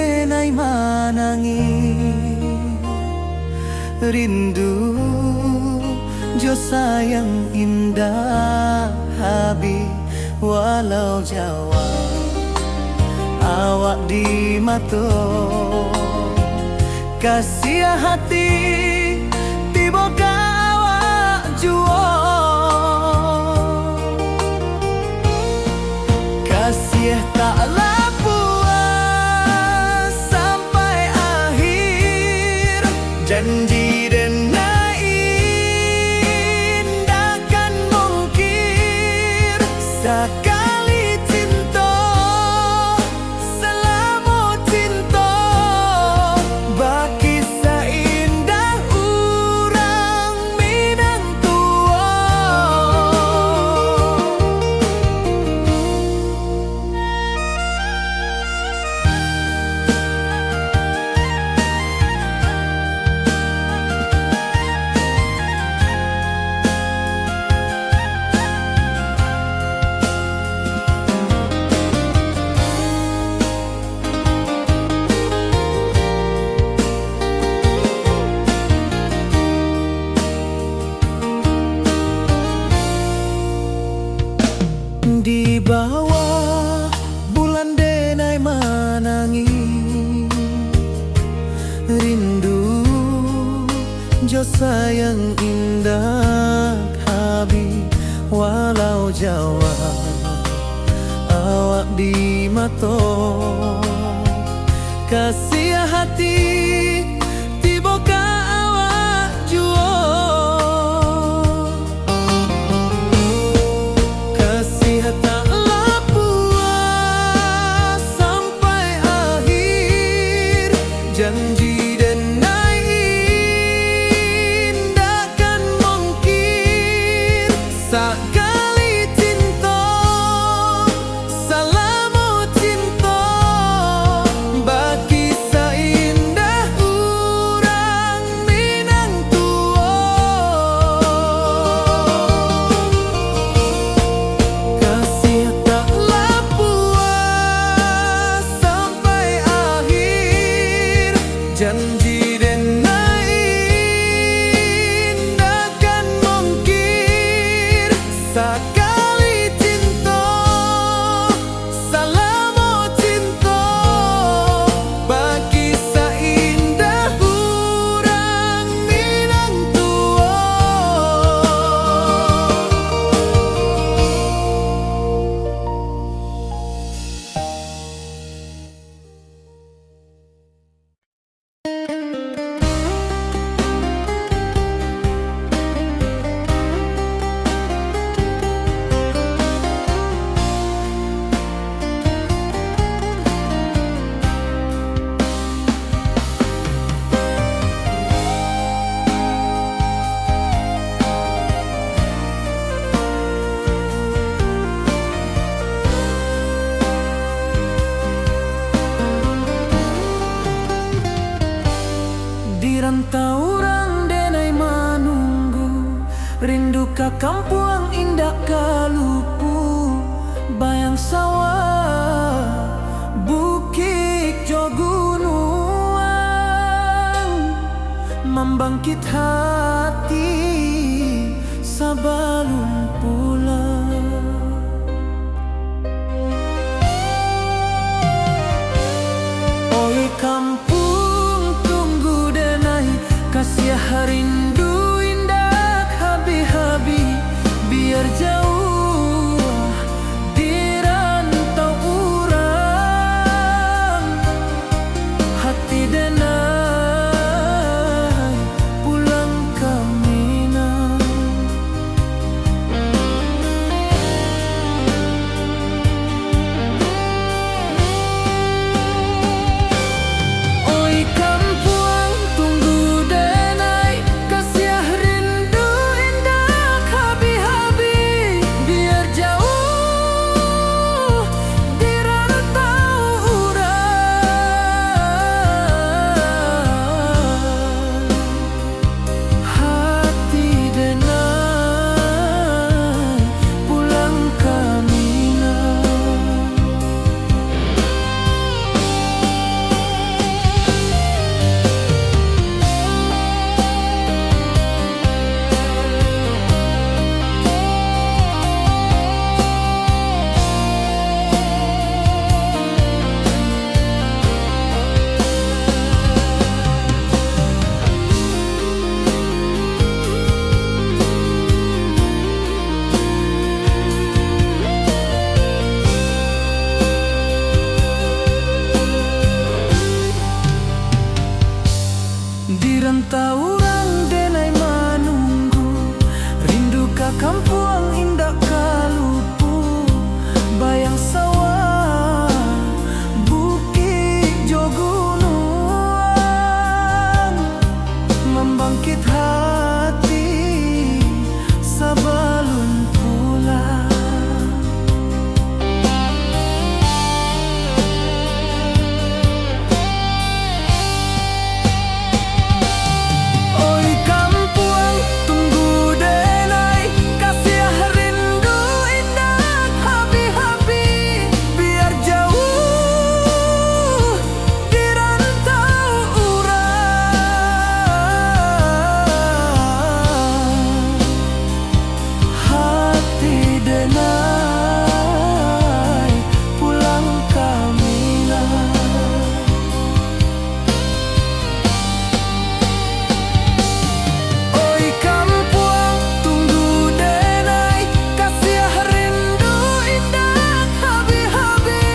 denai manangi rindu jo sayang indah habi walau Jawa awak di mato kasih hati tiba awak juo kasih tak puas sampai akhir janji denai indahkan mungkir sekali cinta selama cinta baki seindah urang Minang tua. Di bawah bulan denai manangi rindu jo sayang indah habi walau Jawa awak di mato kasih hati tiba ka awak juo taklah puas sampai akhir janji denai indahkan mungkir sekali cinta selama cinta baki seindah urang Minang tua. Kasih taklah puas sampai akhir janji denai indahkan mungkir sekali cinta selama cinta baki seindah urang Minang tua. Di rantau orang denai manunggu rindu ka kampung indah kalupu bayang sawah bukit jo gunung membangkit hati sabalun pulang. Oi kampung tunggu denai kasih rindu indah habi-habi biar jauh di rantau urang hati denai pulang ke Minang. Taurang denai manunggu, rindu ka kampung indah kalupu, bayang sawah bukit jo gunung, membangkit hati sabalun pulang. Oi kampung tunggu denai, kasih rindu indah habi-habi, biar jauh di rantau urang. Hati denai pulang kamina. Oi kampung tunggu denai, kasih rindu indah habi-habi,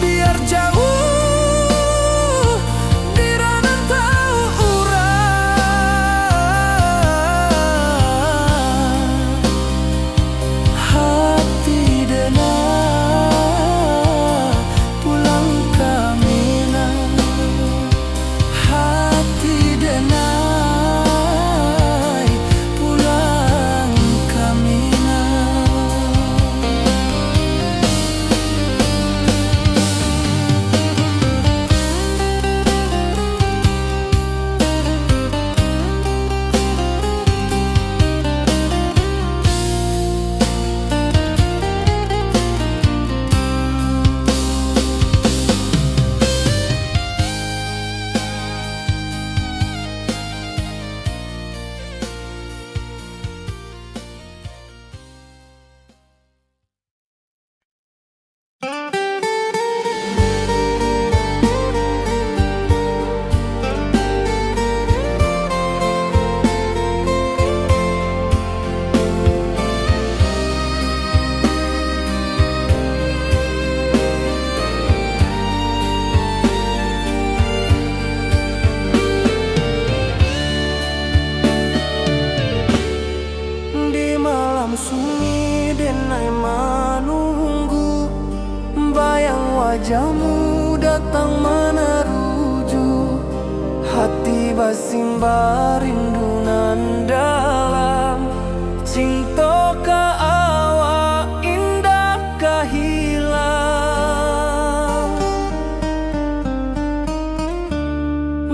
biar jauh di rantau urang. Hati denai pulang kamina. Hati denai pulang kamina. Di malam sunyi denai manunggu, bayang wajahmu datang meneruju, hati basimba rindu nan dalam, cinta ka awak indah ka hilang.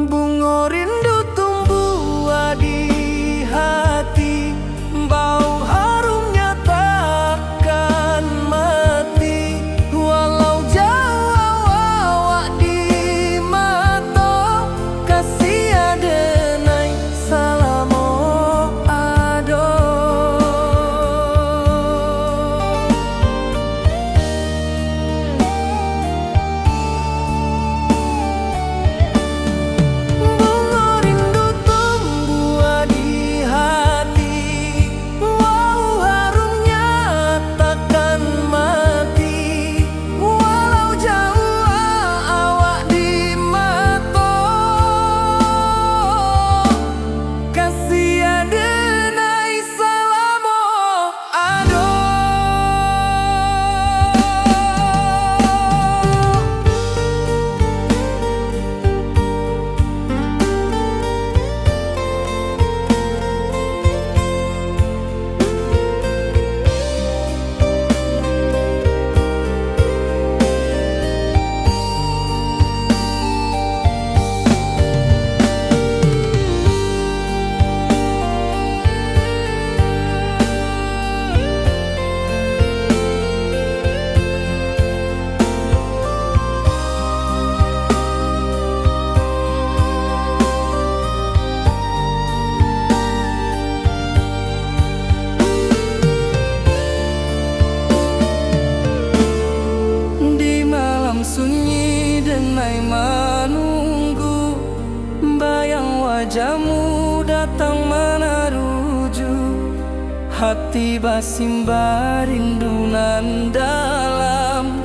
Bunga rindu tumbuh di hati, bau harumnya takkan mati, walau jauh awak di mata, kasih adenai salamo ado. Bunga rindu tumbuh di hati, wow harumnya takkan mati, walau jauh awak di mata, kasih adenai salamo ado. Di malam sunyi denai manunggu, bayang wajahmu datang meneruju, hati basimba rindu nan dalam,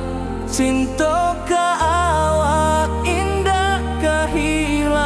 cinta ka awak indah ka hilang.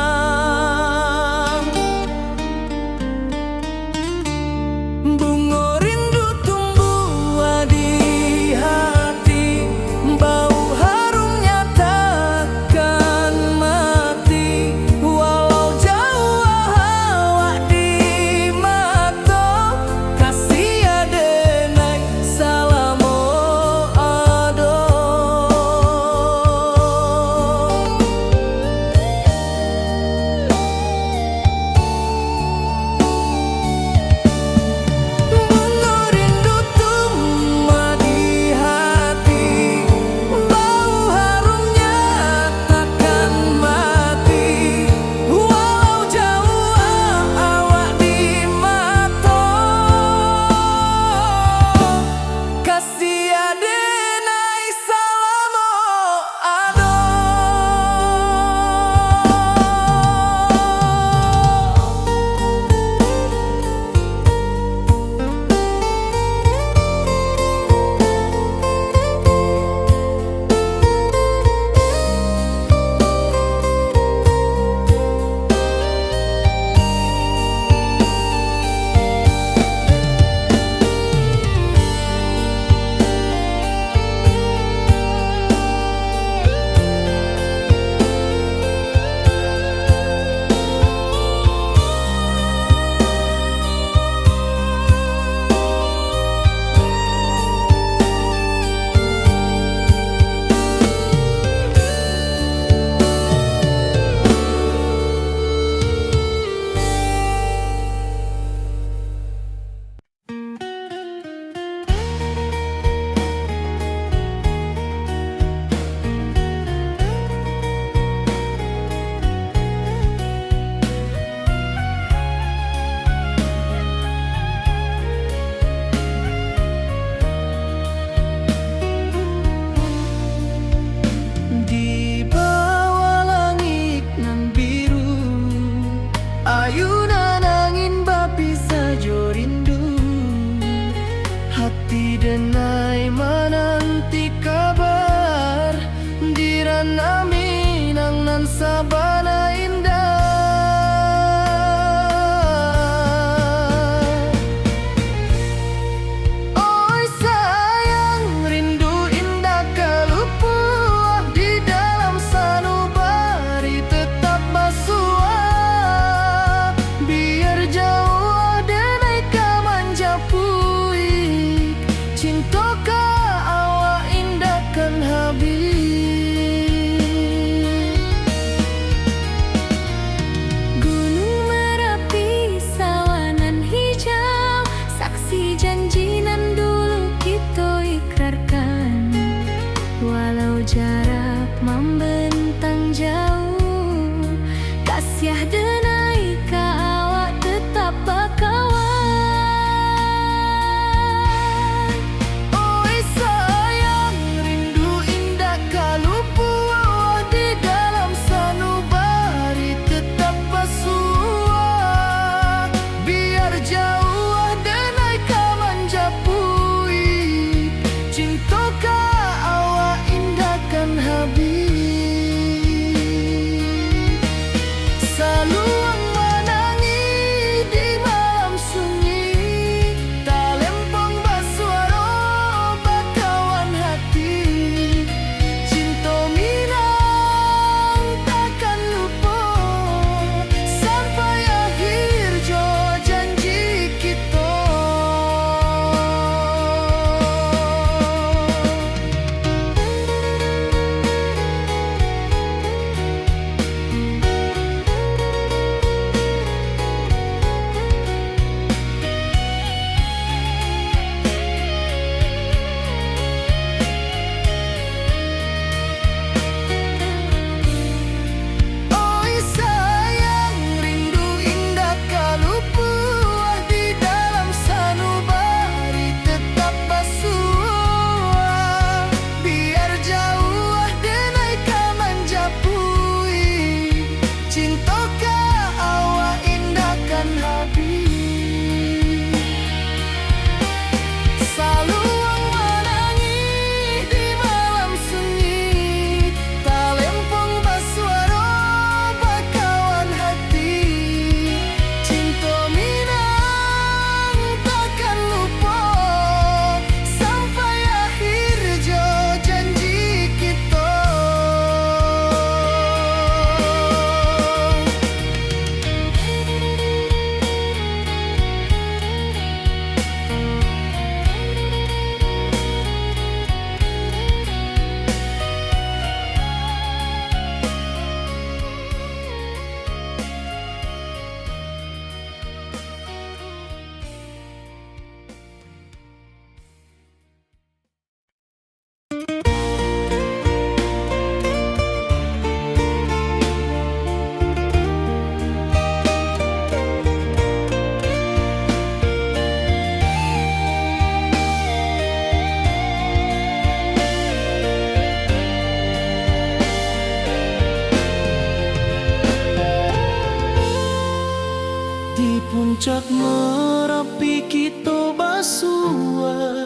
puncak Merapi kita basua,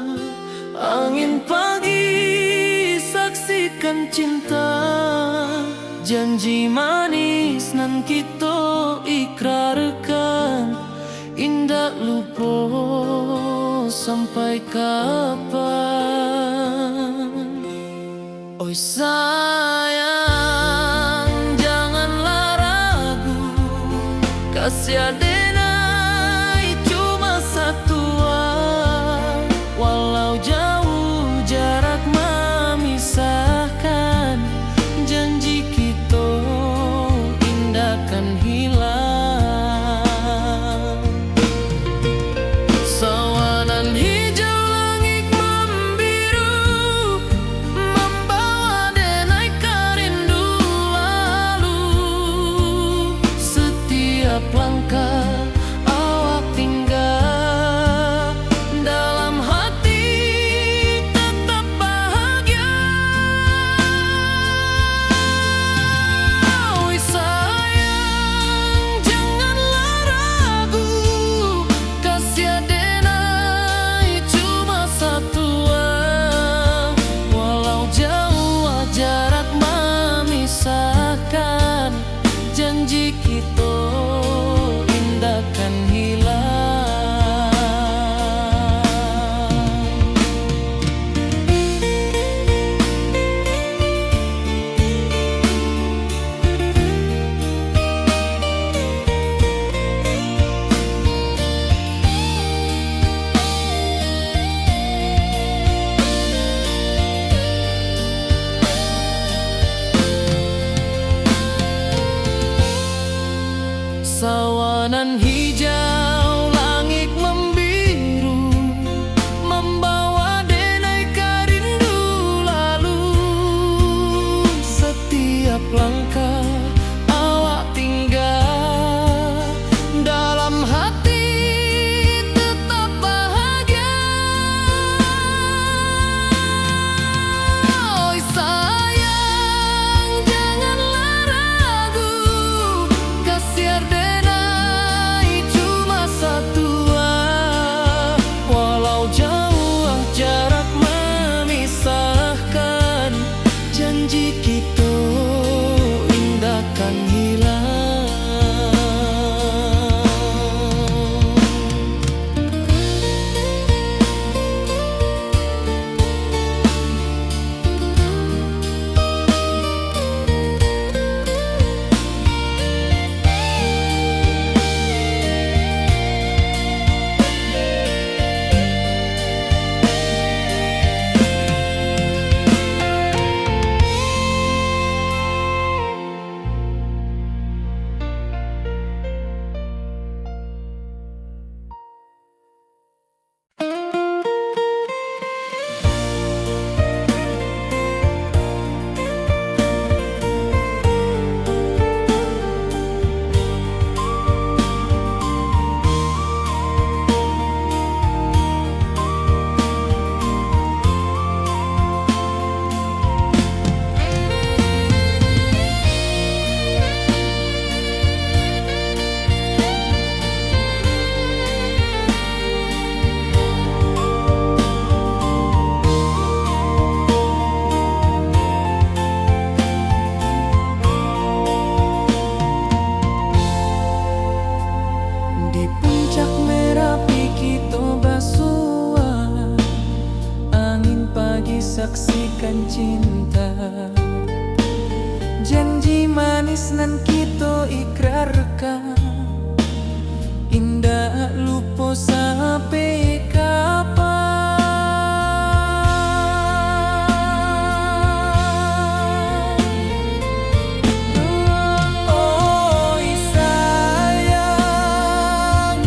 angin pagi saksikan cinta, janji manis nan kita ikrarkan, indah lupa sampai kapan. Oi sayang, janganlah ragu, kasih adenai cuma satu, walau jauh jarak memisahkan, janji kita indah kan hilang. Sawanan hijau langit membiru, membawa denai karindu lalu, setiap langkah awak tinggal, dalam hati tetap bahagia. Oi sayang, janganlah ragu, kasih adenai cuma satu, walau jauh jarak memisahkan, janji kita indah kan hilang. Sawanan hijau langit membiru, membawa denai karindu lalu, setiap langkah awak tinggal, dalam hati tetap bahagia. Oi sayang, janganlah ragu, kasih adenai cuma satu, walau jauh jarak memisahkan, janji kita indah kan hilang. Di puncak Merapi kita basua, angin pagi saksikan cinta, janji manis nan kita ikrarkan, indah lupa sampai kapan. Oi sayang,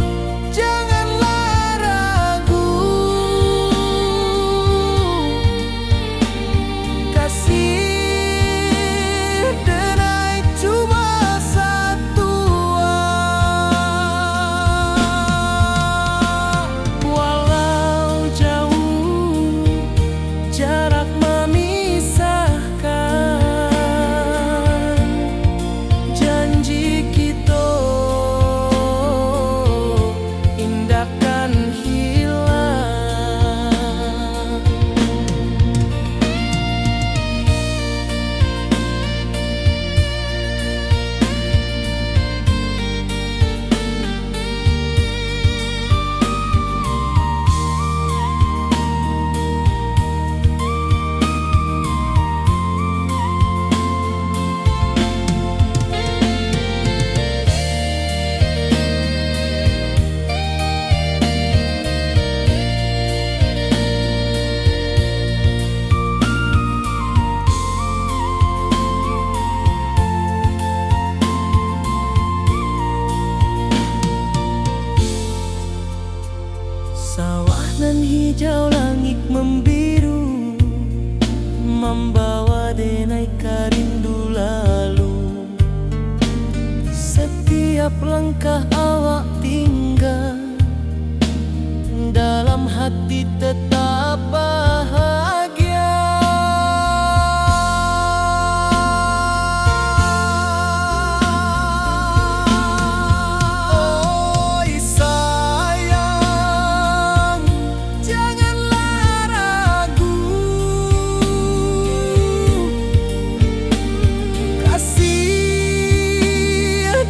janganlah ragu, kasih denai cuma satu, Setiap langkah awak tinggal, dalam hati tetap bahagia. Oi sayang, janganlah ragu. Kasih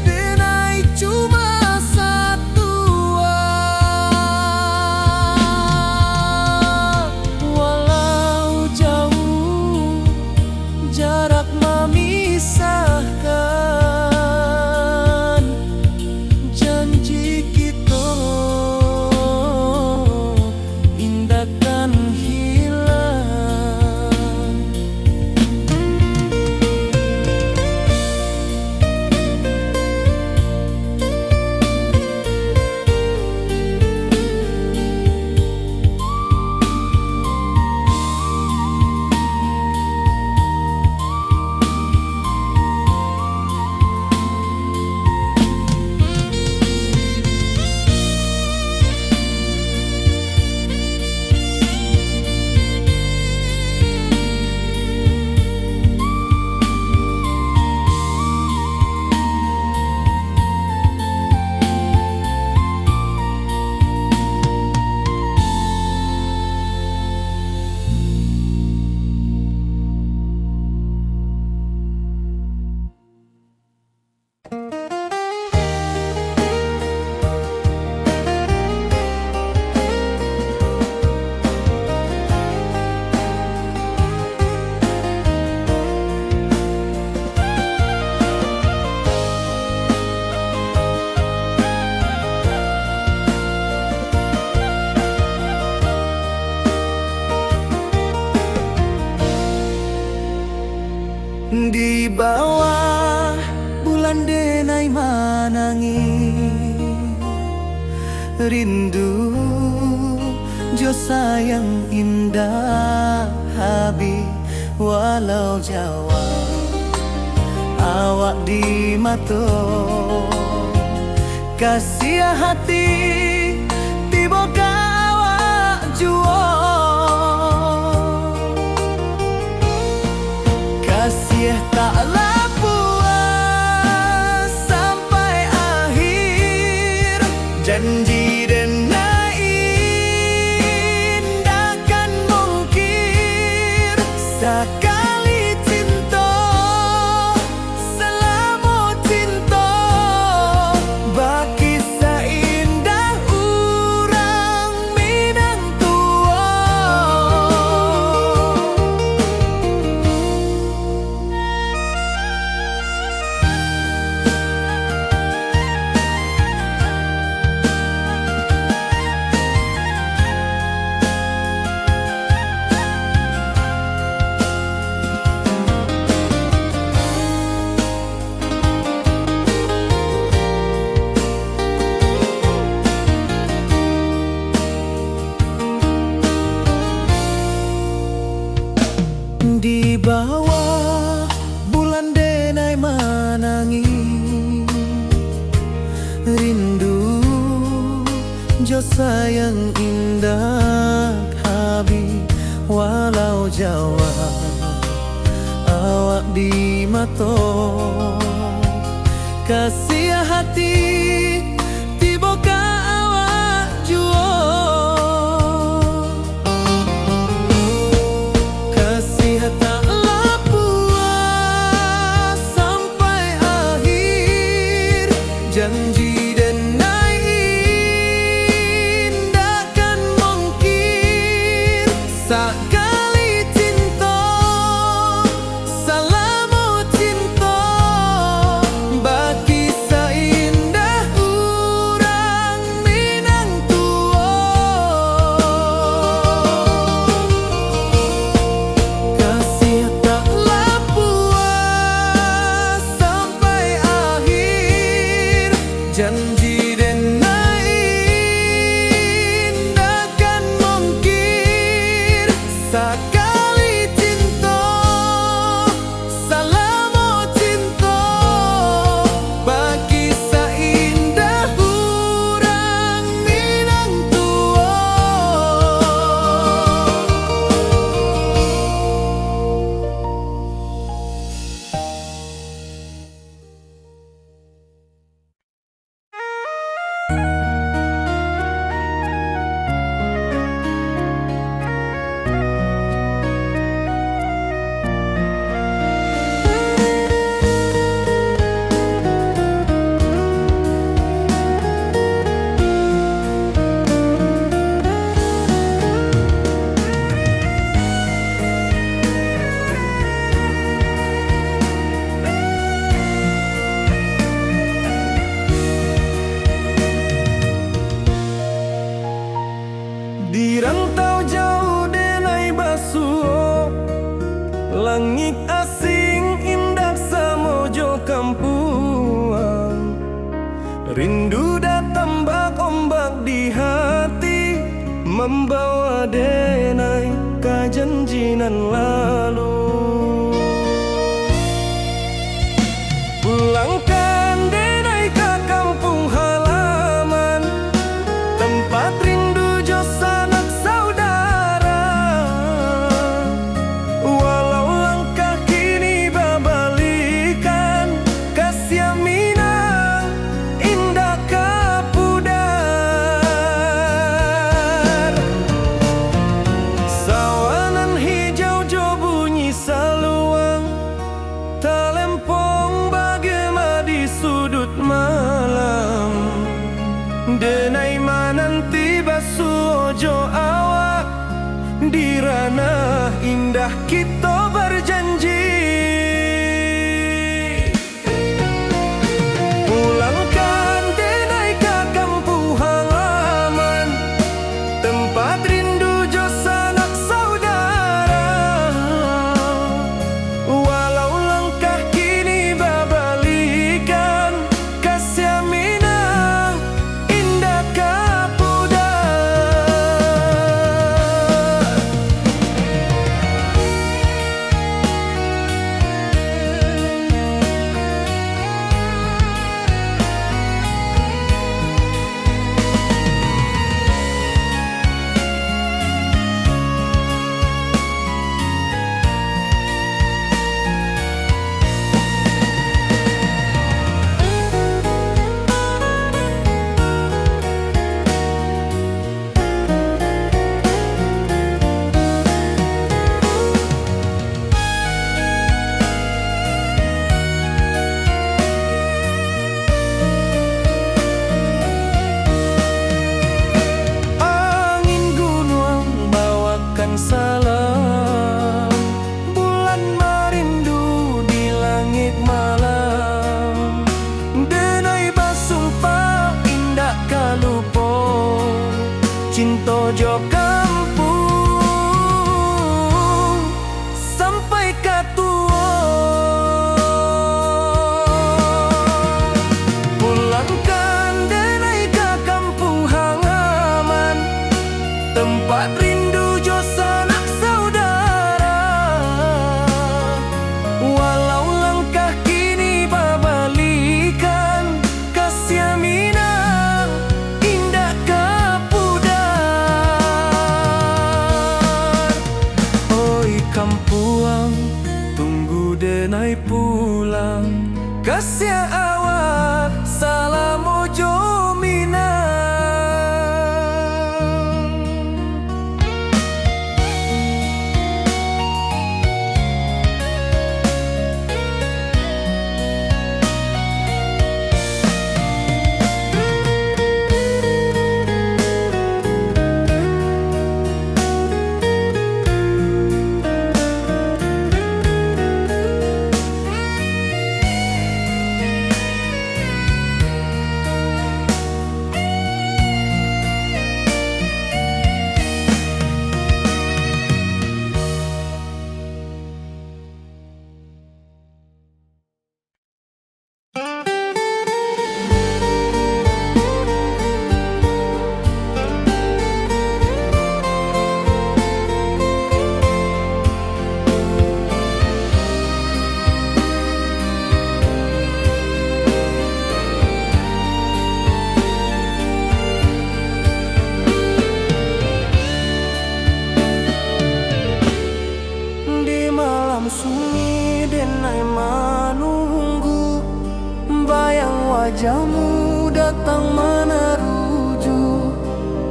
denai cuma satu, walau jauh jarak memisahkan. Janji kita indahkan hilang. Di bawah bulan denai manangi, rindu jo sayang indah habi. Walau jauh awak di mata, kasih hati tiba awak jua. Kasih taklah puas sampai akhir. Janji denai indahkan mungkir. Sekali cinta selama cinta, baki seindah urang Minang tua. Di bawah bulan denai manangi, rindu jo sayang indah habi. Walau jauh awak di mata, kasih hati tiba ka awak jua. Taklah puas sampai akhir. Janji denai indahkan mungkir. Sekali cinta selama cinta, baki seindah urang Minang tua. Kasih taklah puas sampai akhir. Janji denai indahkan mungkir. Sekali cinta selama cinta, baki seindah membawa denai ka janjinan lalu. Pulangkan denai ke kampung halaman, tempat rindu jo sanak saudara. Walau langkah kini babalikan, kasih Minang indah kapudar. Sawanan hijau jo bunyi saluang, talempong bagema di sudut malam. Denai mananti basuh ojo awak, di ranah indah kita berjanji. Pulangkan denai ke kampung halaman, tempat rindu jo sanak saudara. Walau langkah kini babalikan, kasih Minang indah kapudar. Angin gunung bawakan salam, bulan merindu di langit malam. Denai basumpah indah kalupo, cinta jo kampung sampai katua. Pulangkan denai ke kampung halaman, tempat rindu jo sanak saudara. Walau langkah kini babalikan, kasih Minang indah kapudar. Oi kampuang, tunggu denai pulang, kasih awak salam ojo Minang. Di malam sunyi denai menunggu, bayang wajahmu datang meneruju.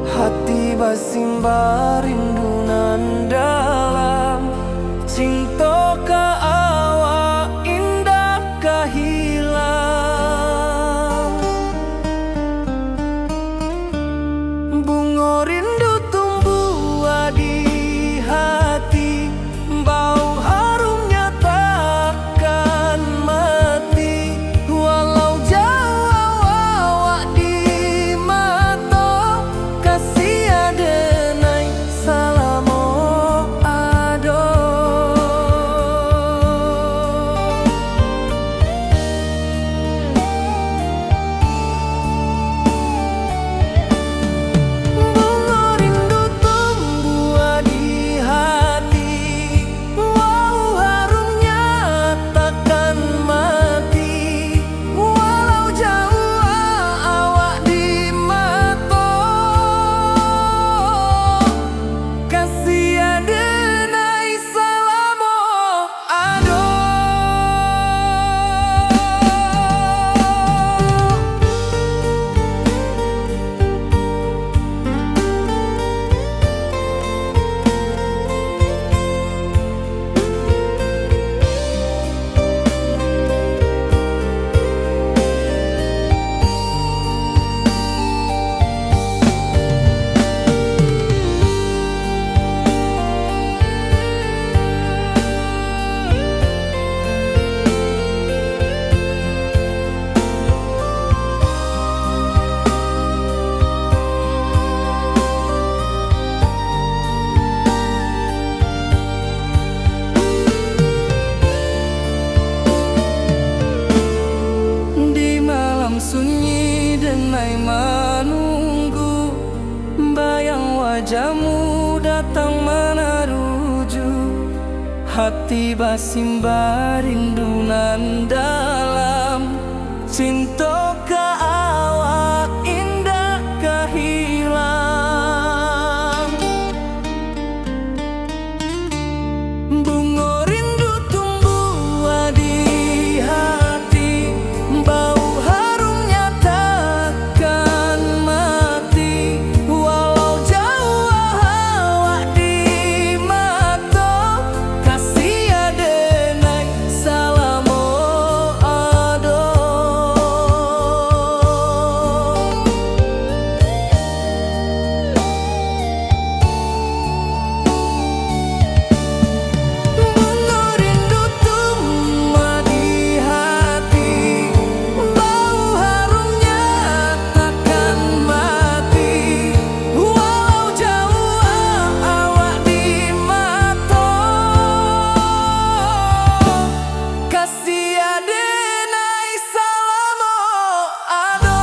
Hati basimba rindu nan dalam, cinta ka awak indah ka hilang. Bunga rindu tumbuh di hati, bau harumnya takkan mati. Walau jauh awak di mata, kasih denai salam ado. denai menunggu, bayang wajahmu datang meneruju. Hati basimba rindunan dalam cinta ke awak indah kehilang. Bunga rindu tumbuh di hati, bau harumnya takkan mati. Walau jauh awak di mata, kasih adenai salamo ado. Bunga rindu tumbuh di hati, bau harumnya takkan mati. Walau jauh awak di mata, kasih adenai salamo ado.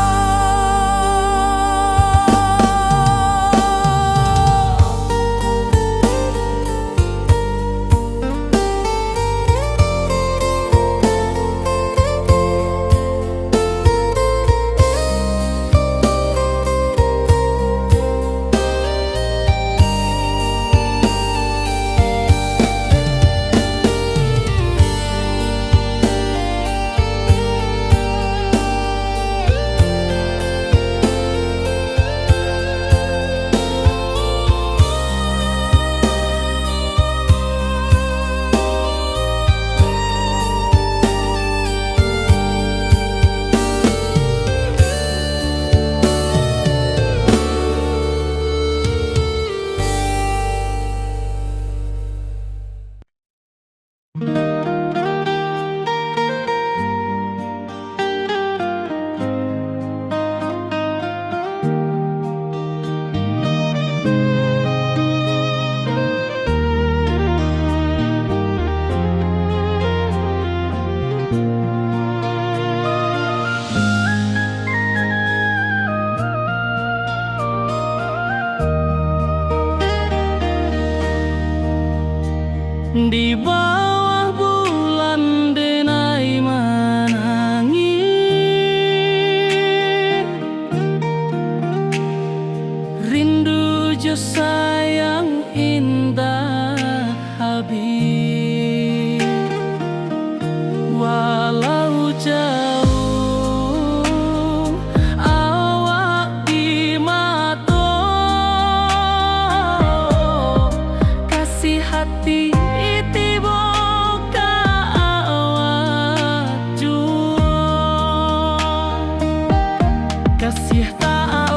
Di bawah bulan denai menangis, rindu jo sayang indah habis. Walau jauh awak di mata, kasih hati kasih tak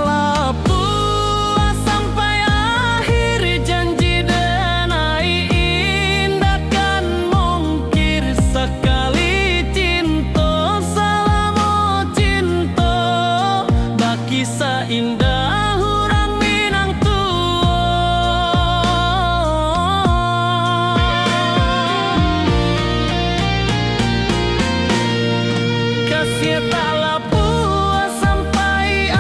puas sampai akhir janji denai indahkan mungkir sekali cinta salamo cinta baki seindah hurang Minang kasih tak puas sampai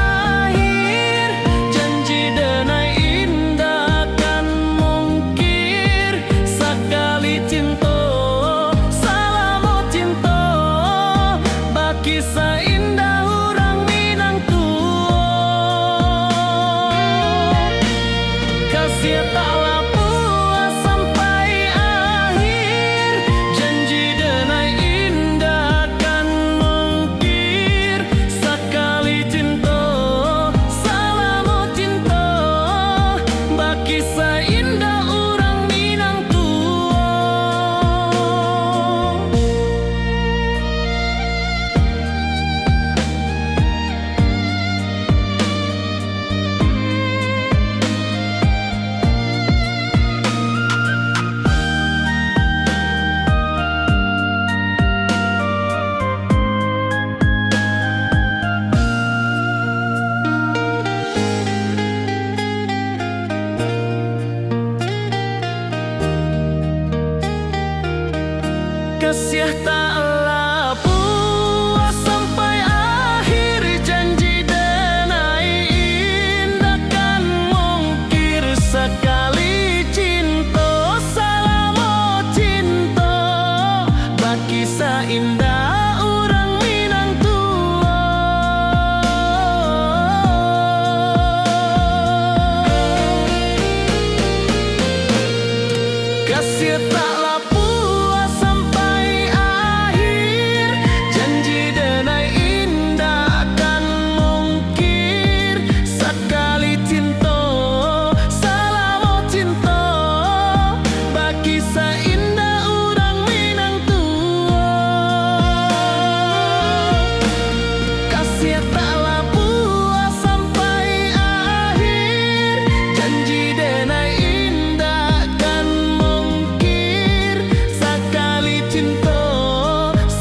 sia taklah puas sampai akhir. Janji denai indah kan mungkir. Sakali cinta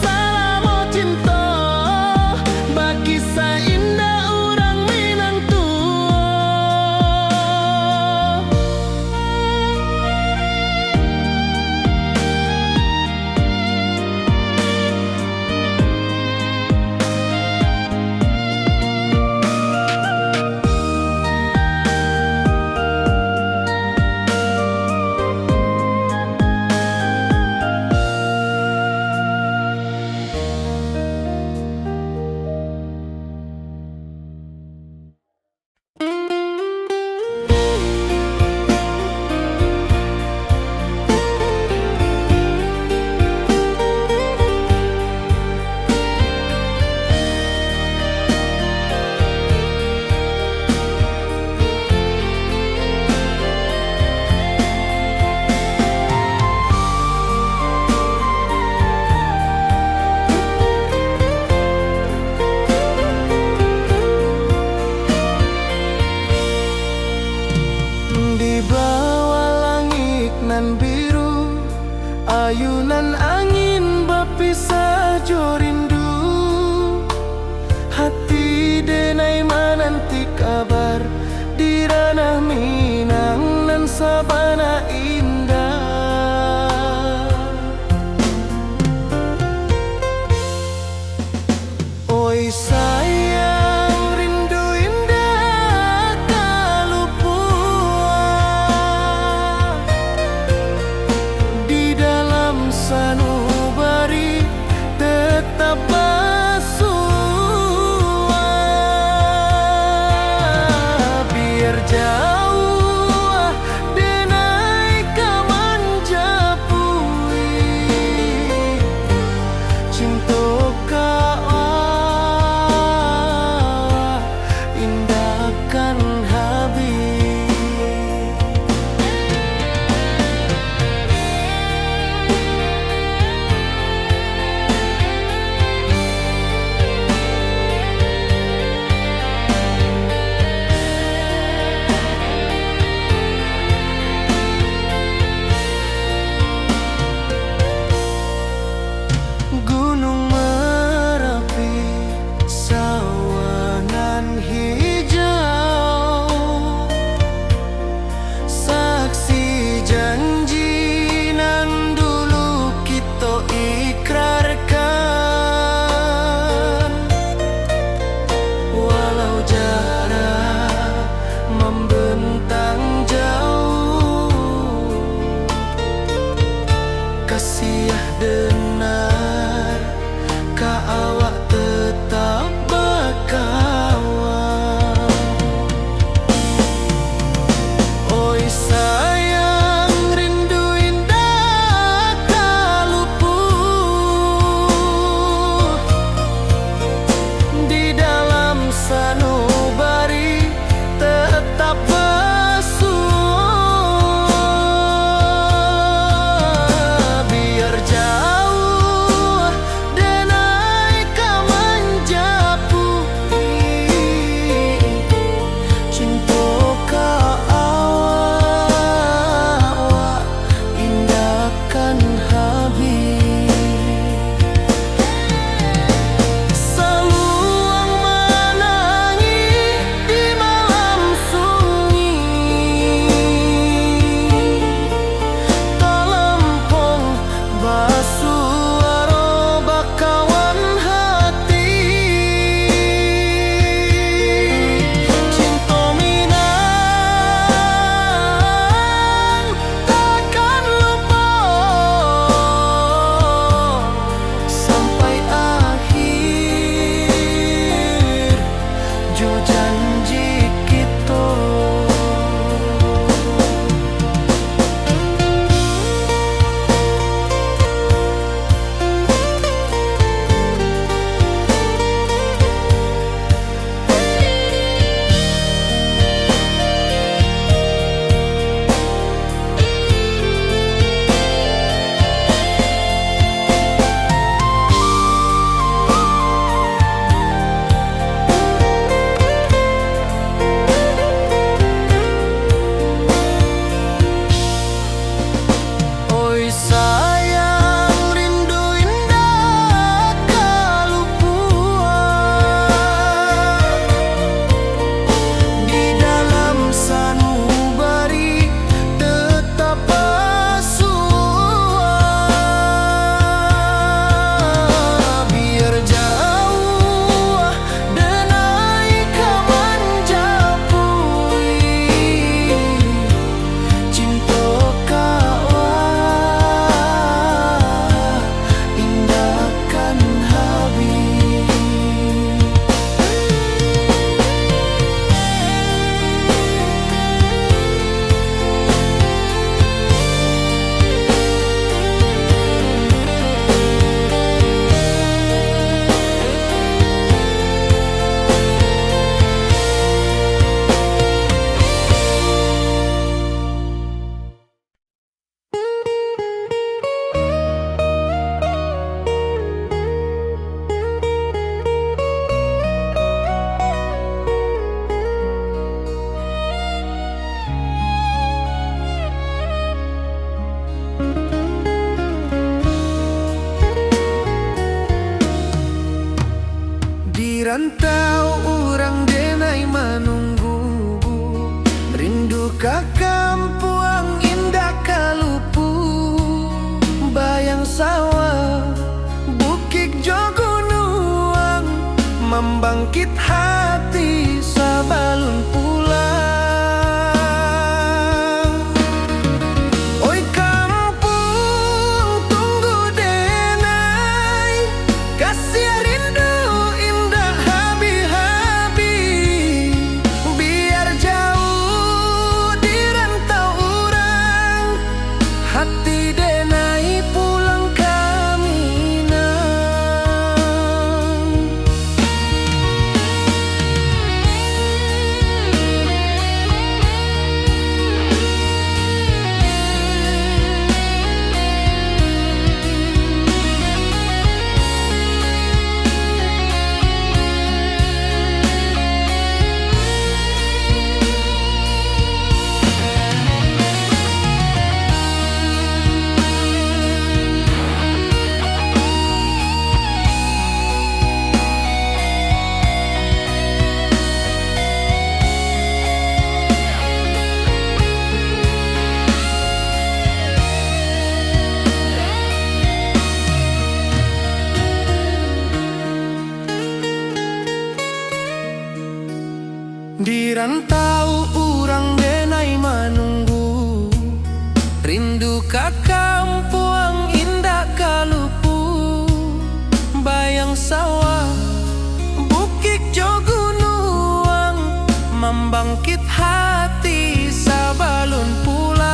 salamo cinta bagi saindah urang minang tua. rantau orang denai menunggu, rindu ka kampuang indah kalupu, bayang sawah bukit jogunuang, membangkit hati sabalun pulang. Oi kampung tunggu denai, kasih rindu indah habi-habi, biar jauh di rantau orang, hati denai pulang kaminang. Di rantau orang denai menunggu, rindu ka kampuang indah kalupu, bayang sawah bukit jogunuang, membangkit hati sabalun pulang.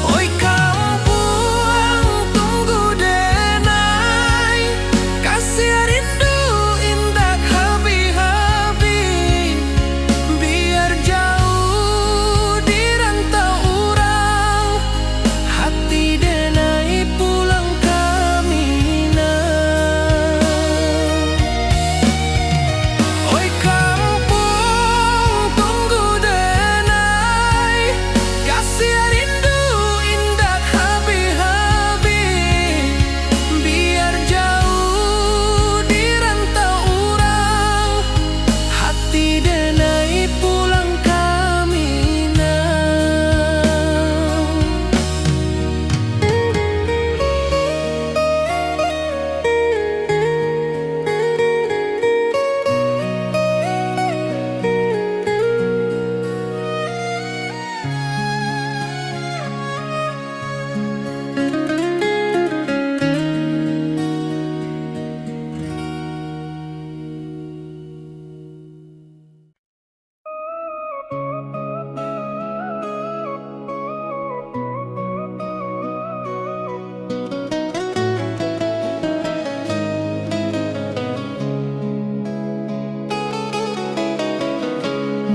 Oi kampuang tunggu denai, kasih rindu indah habi-habi, biar jauh di rantau orang, hati denai pulang kaminang. Oi kampung tunggu denai, kasih rindu indah habi-habi, biar jauh di rantau orang, hati denai pulang kaminang.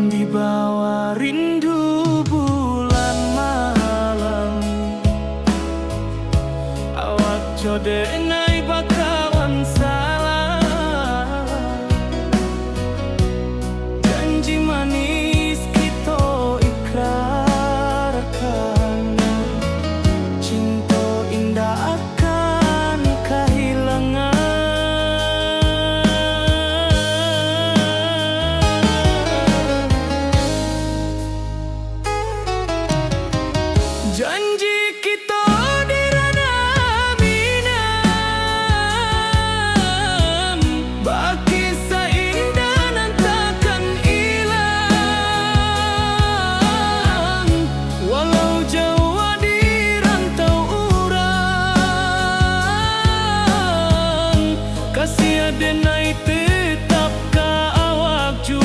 Di bawah rindu bulan malam, awak jodenai bakawan salah, janji manis kita ikrarkan, cinta indah akan kehilangan. Janji kita di ranah minam, baki seindah nan takkan hilang, walau jauh di rantau orang, kasih denai tetap ka awak jua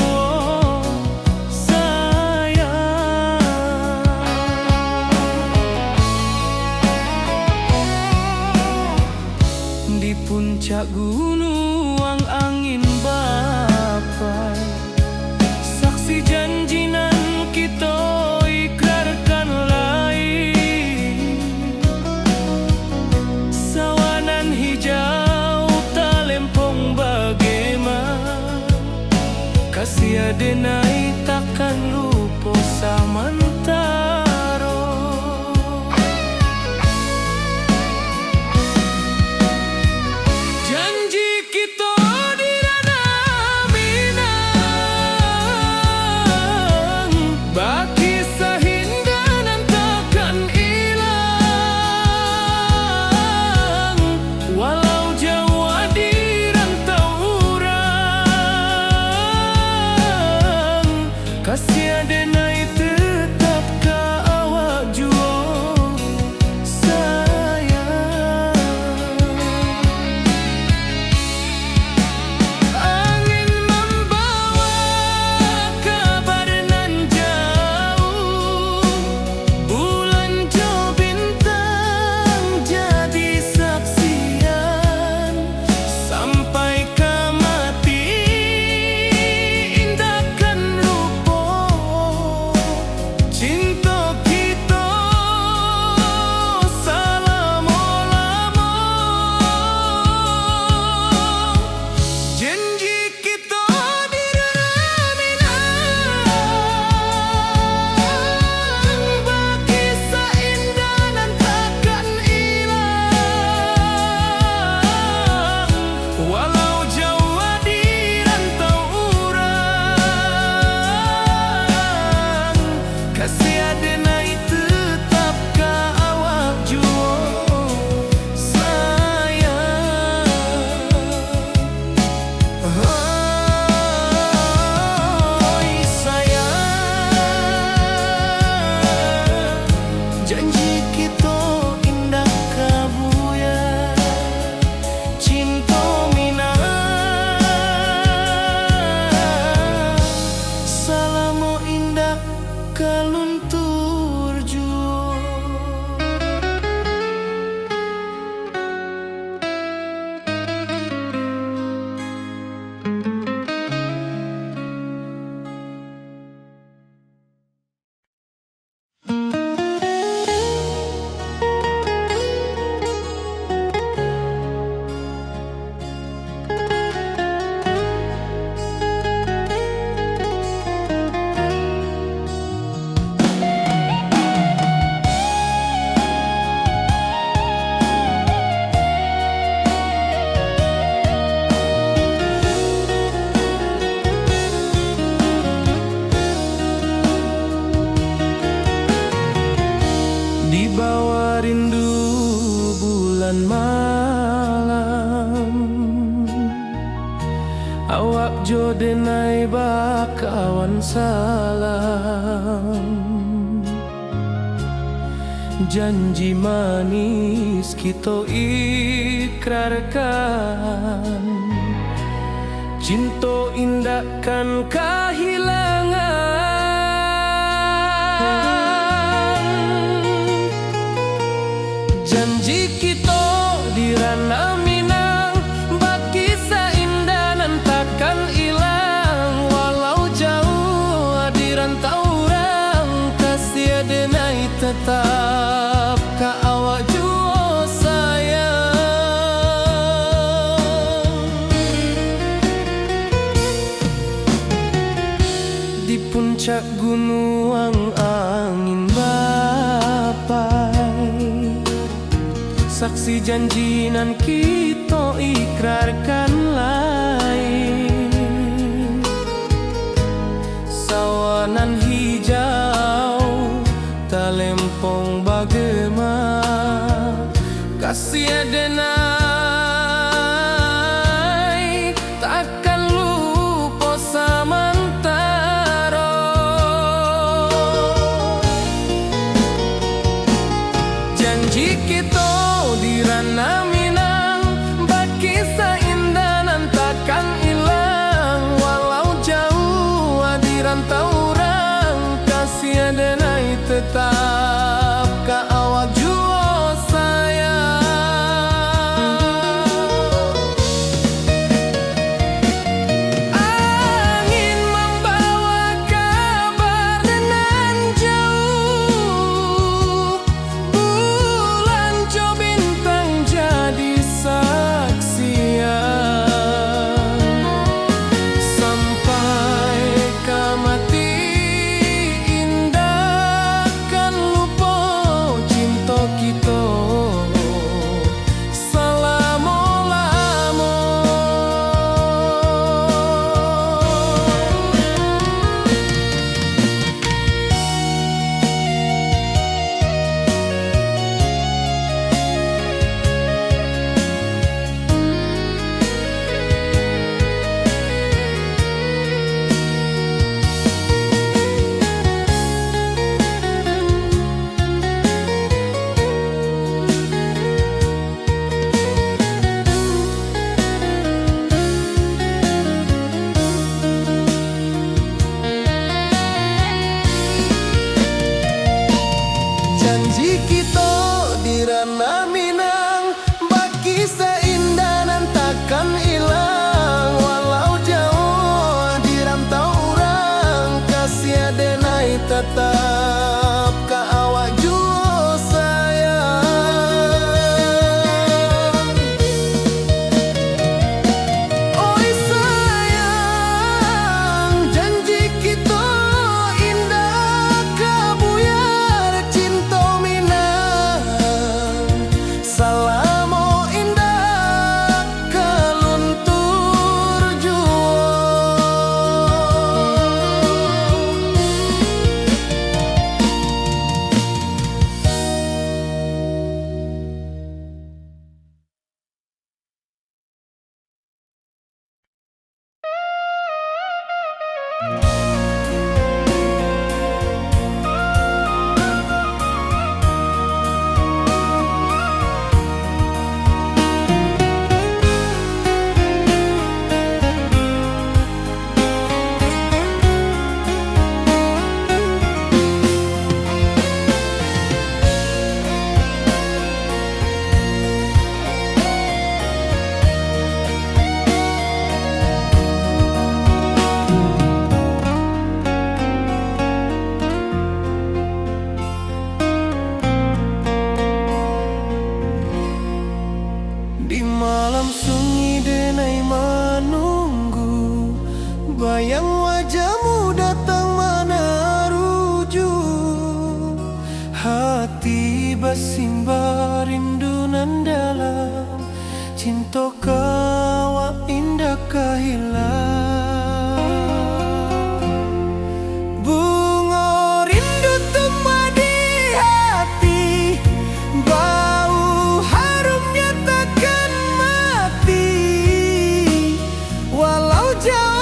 di puncak gunung angin bapai, saksi janji nan kita ikrarkan lain, sawanan hijau talempong bagaimana, kasih denai takkan lupa samantara. awak jo denai bakawan salam. Janji manis kita ikrarkan, cinta indahkan kehilangan. Janji kita di ranah Minang, bakisah indah nan takkan hilang. Walau jauh di rantau orang, kasih denai tetap ka awak jua sayang. Di puncak gunung angin bapai, saksi janji nan kita ikrarkan lain. Sawanan hijau talempong bagema, kasih denai takkan lupa samantara. Janji kita di ranah Minang, bakisah indah nan takkan hilang. Walau jauh di rantau orang, kasih denai tetap ka awak jua sayang. Angin membawa kabar nan jauh, bulan jo bintang jadi saksian. Sampai ke mati indah kan lupa cinta kita selama-lama. Janji kita di ranah Minang, bakisah indah nan takkan hilang. Walau jauh di rantau orang, kasih denai tetap ka awak jua sayang. Oi sayang, janji kita indah kabuyar cinta Minang. Salamo indah keluntur jua. Di malam sunyi denai menunggu, bayang wajahmu datang mana rujuk. Hati bersimba rindu nan dalam, cinta kawa indah kehilang. Bunga rindu tumbuh di hati, bau harumnya takkan mati. Walau jauh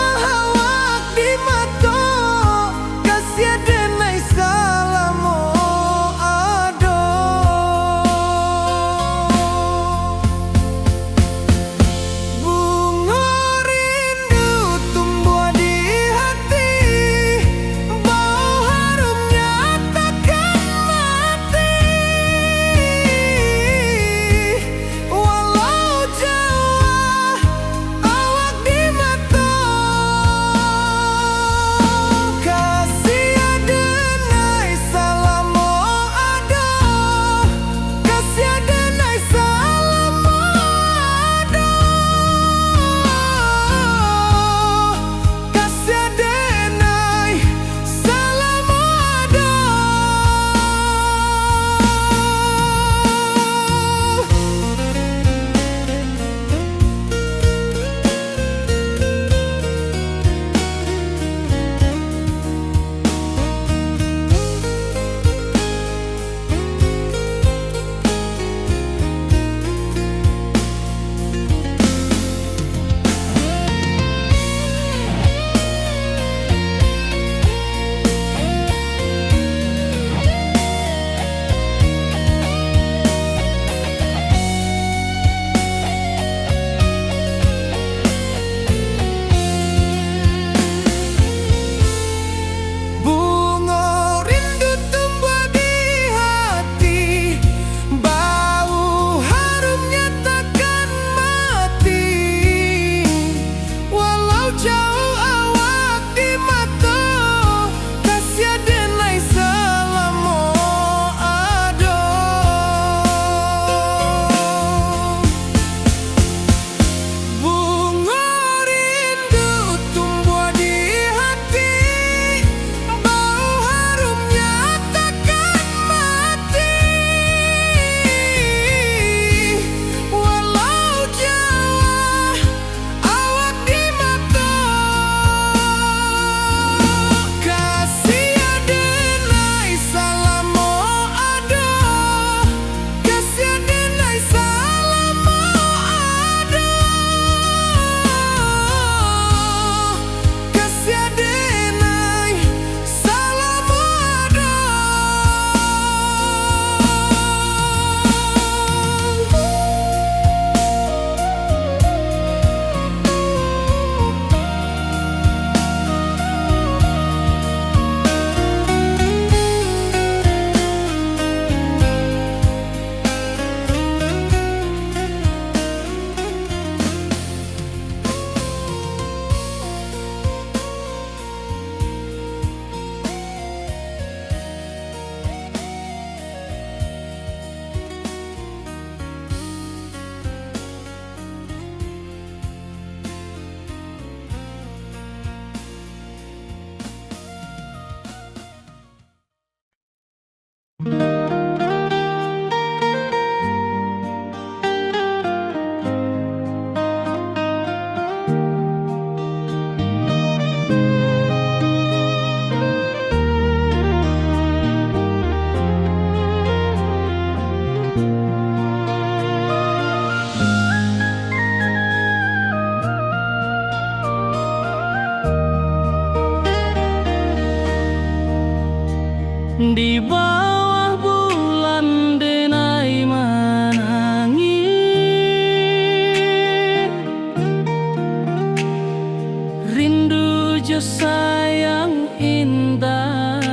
rindu sayang indah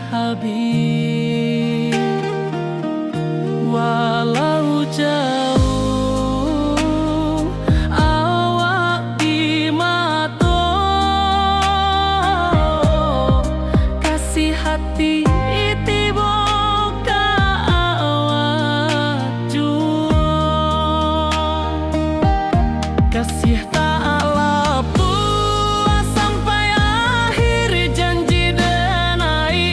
habis, walau jauh awak di mata, kasih hati tiba ka awak jua, kasih tak puas sampai akhir, janji dan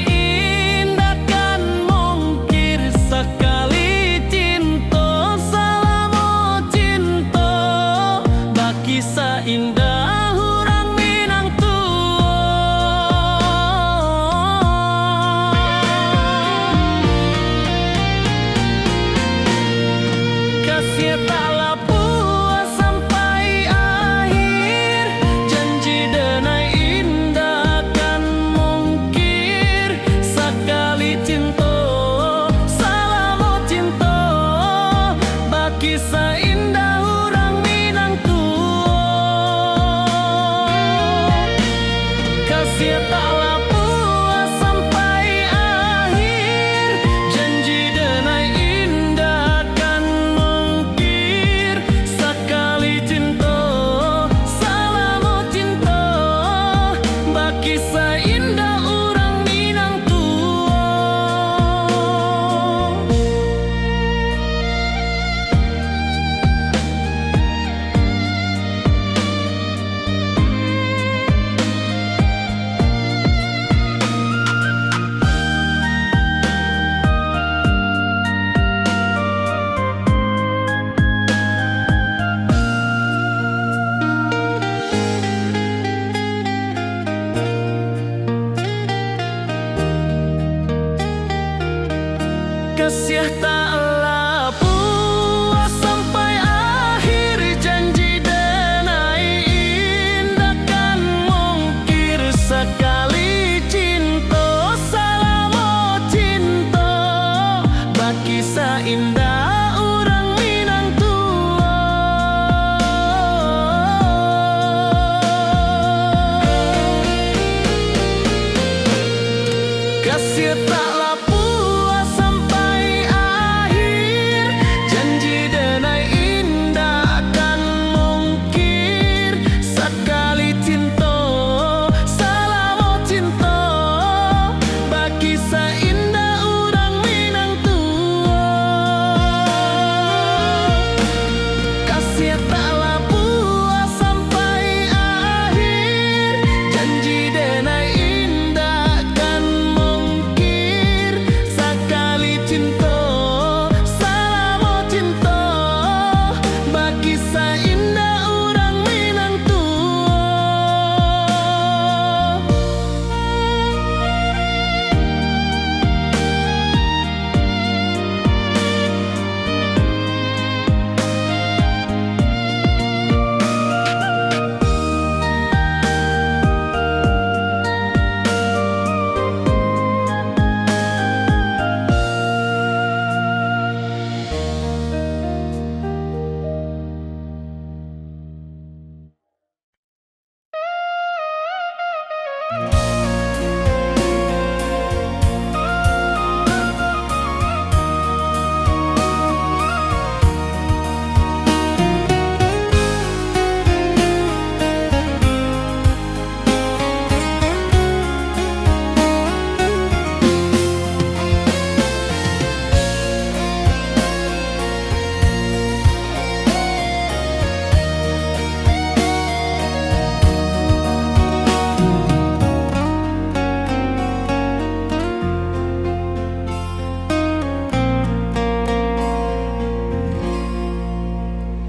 indah kan mungkir sekali cinta, selama cinta baki seindah orang Minang kasih taklah puas sampai akhir, janji dan indah kan mungkir sekali cinta, selama cinta baki seindah orang Minang kasih taklah puas sampai akhir, janji dan indah kan mungkir sekali cinta, selama cinta baki seindah orang Minang kasih taklah puas sampai akhir, janji dan indah kan mungkir sekali cinta, selama cinta baki seindah orang Minang kasih taklah puas sampai akhir, janji dan indah kan mungkir sekali cinta, selama cinta baki seindah orang Minang kasih taklah puas sampai akhir, janji dan indah kan mungkir sekali cinta, selama cinta baki seindah orang Minang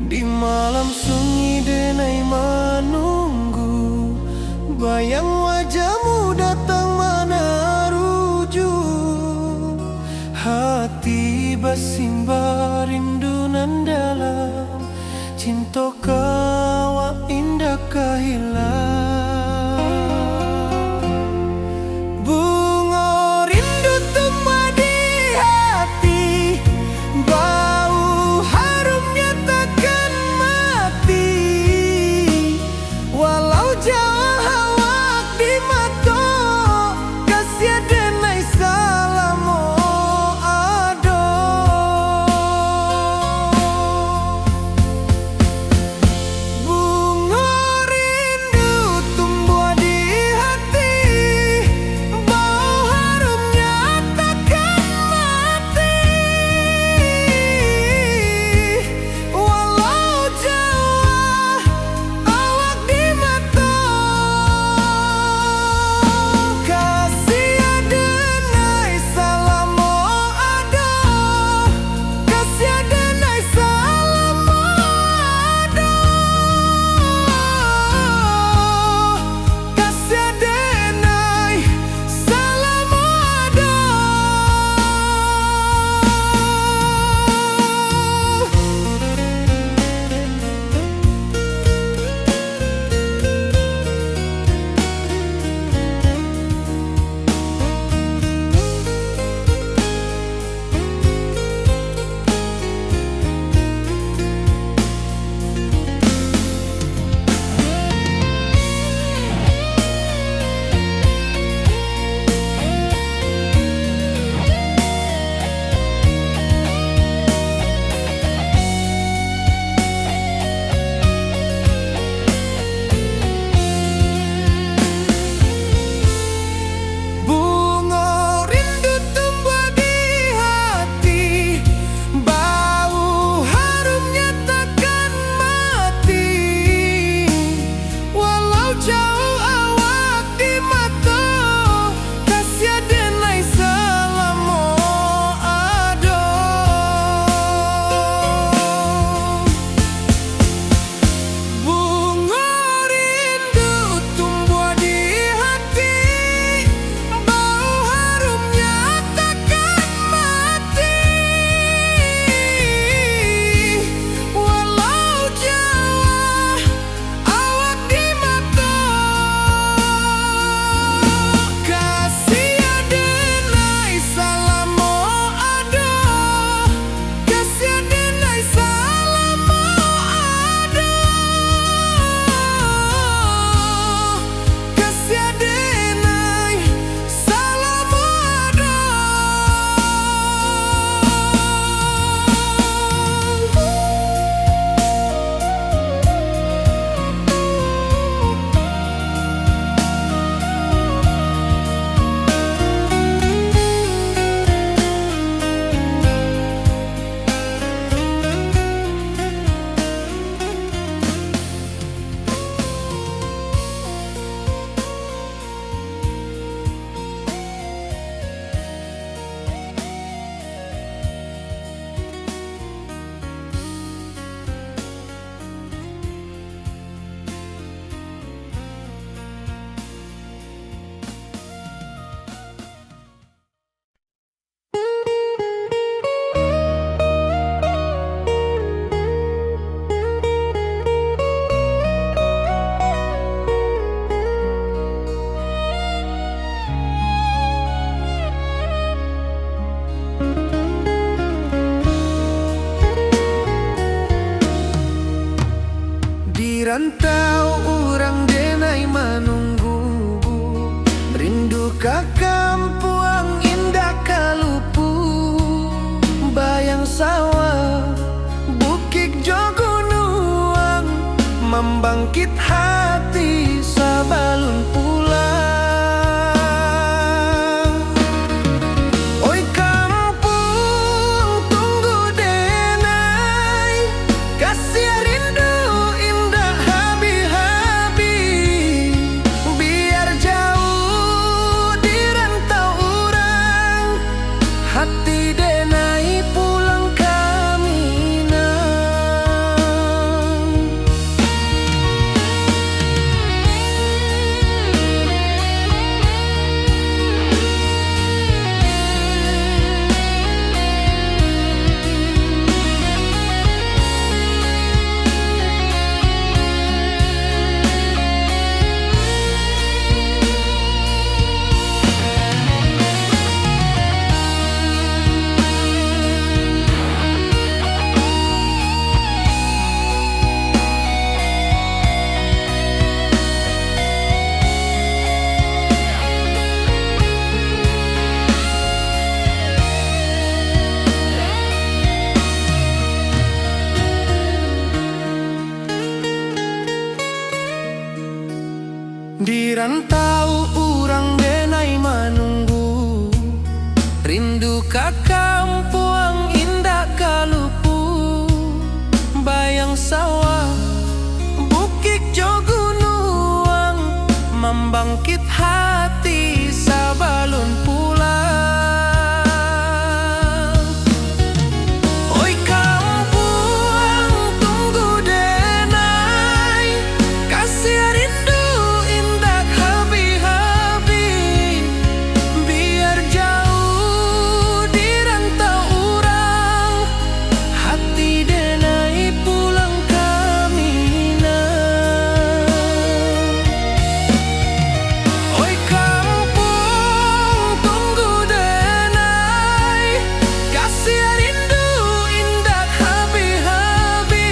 di malam sunyi denai menunggu, bayang wajahmu datang mana rujuk, hati bersimbar rindu nan dalam, cinta kawa indah kehilang. Bunga rindu tumbuh di hati, bau harumnya takkan mati, walau jauh awak membangkit hati sabalun pulang. Oi kampung tunggu denai, kasih rindu indah habi-habi. Biar jauh di rantau urang, hati denai pulang ka Minang. Di rantau urang denai manunggu, rindu ka kampung indah kalupu. Bayang sawah bukit jo gunung, membangkit hati sabalun pulang. Oi kampung tunggu denai, kasih rindu indah habi-habi. Biar jauh di rantau urang, hati denai pulang ka Minang. Oi kampung tunggu denai, kasih rindu indah habi-habi.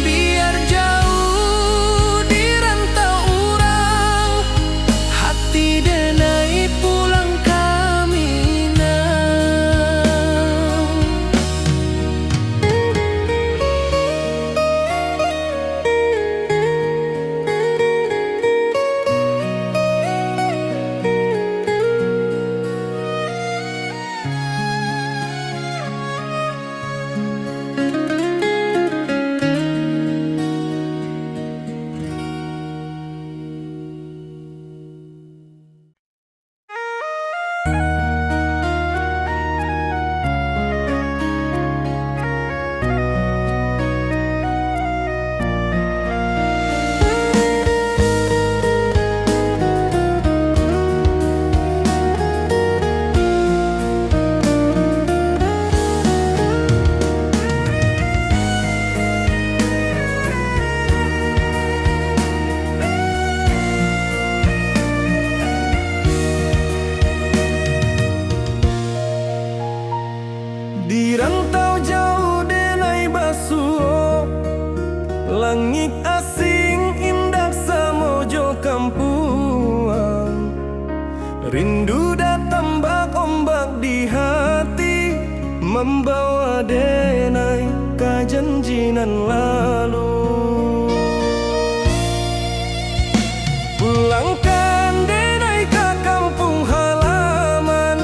Biar jauh di rantau urang, hati denai pulang ka Minang. Di rantau jauh denai basuh, langit asing indah samojo kampuang. Rindu datang bak ombak di hati, membawa denai ka janjinan lalu. Pulangkan denai ka kampung halaman,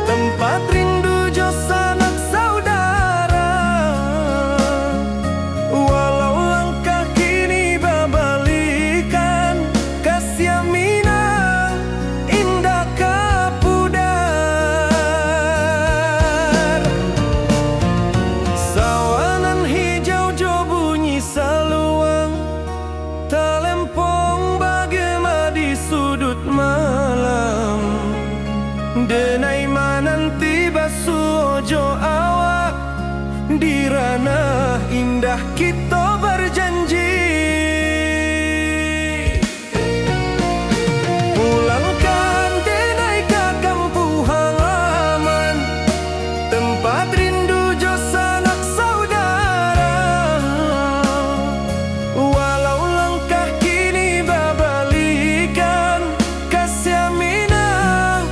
tempat rindu jo sanak saudara. Walau langkah kini babalikan, kasih Minang indah ka pudar. Sawanan hijau jo bunyi saluang, talempong bagema di sudut malam. Denai mananti basuh jo awak, di ranah indah kita berjanji. Pulangkan denai ka kampung halaman, tempat rindu jo sanak saudara. Walau langkah kini babalikan, kasih Minang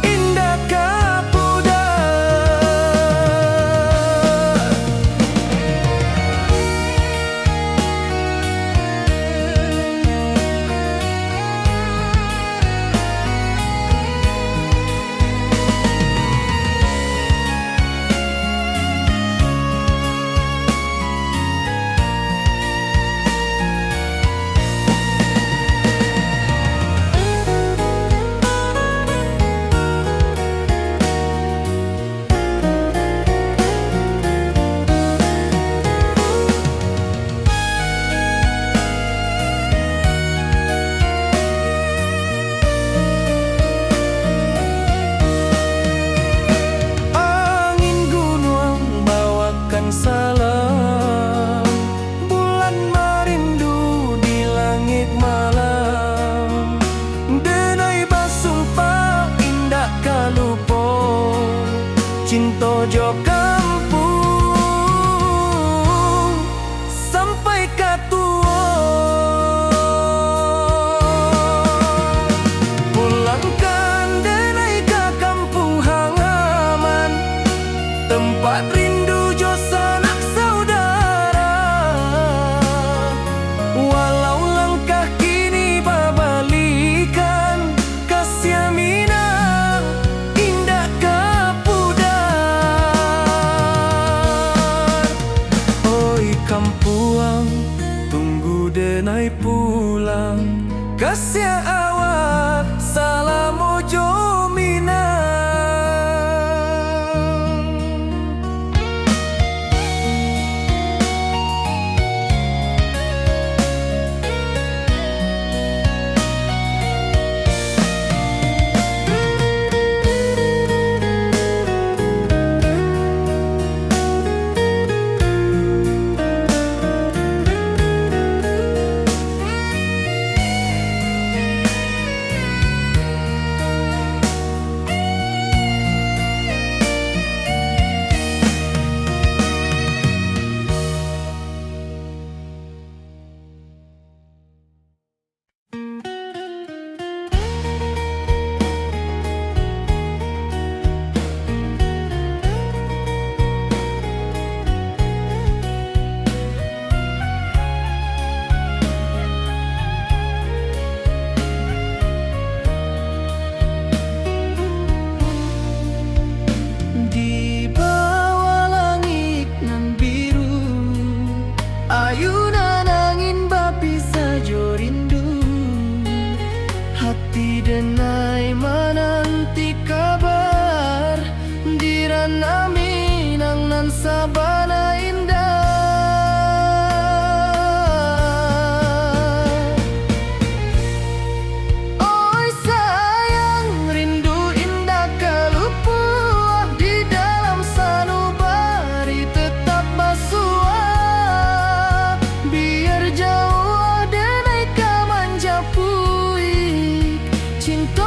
indah ka pudar. mojo kampung sampai ka tua. Pulangkan denai ka kampung halaman, tempat rindu jo sanak saudara. Walau langkah kini babalikan, kasih minang indah kapudar. Oi kampuang, tunggu denai pulang, kasih awak salam mojo minang. Di bawah langit nan biru, ayunan angin bapi sajo rindu. Hati denai menanti kabar, di ranah Minang nan sabana indah. Oi sayang, rindu indah kalupua, di dalam sanubari tetap basua. Biar jauh denai ka manjapui, cinta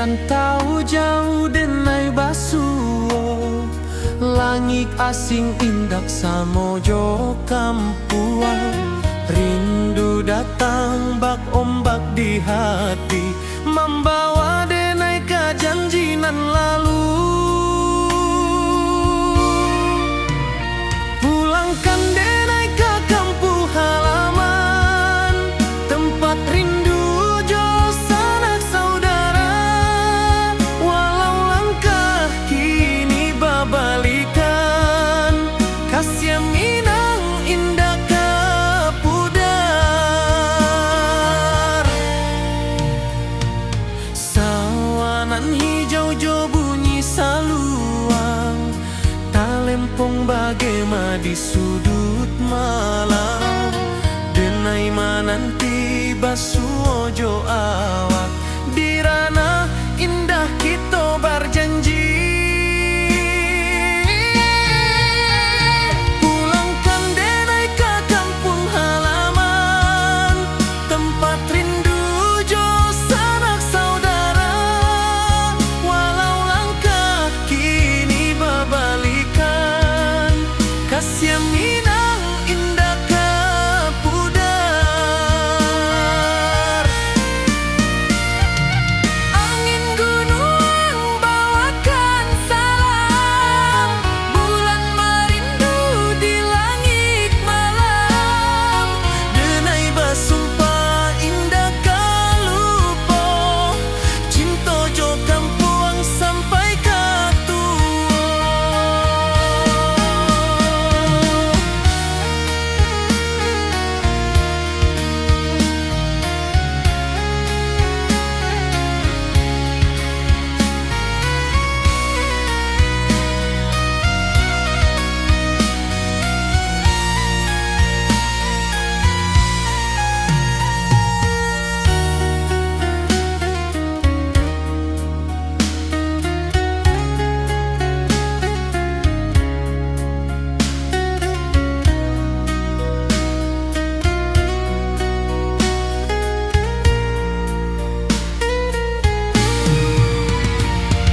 rantau jauh denai basuo, langit asing indak samojo kampuang. Rindu datang bak ombak di hati, membawa denai ke janjinan lalu. Pulangkan denai ke kampung halaman, tempat rindu jo sanak saudara. Walau langkah kini babalikan, kasih minang indah kapudar. Sawanan hijau jo bunyi saluang, talempong bagema di sudut malam. Denai mananti basuo jo awak, di ranah indah kita berjanji. Pulangkan denai ke kampung halaman, tempat rindu jo sanak saudara. Walau langkah kini babalikan, kasih minang indah kapudar. Angin gunung bawakan salam, bulan merindu di langit malam. Denai basumpah indah kalupo, cinta jo kampuang sampai katua.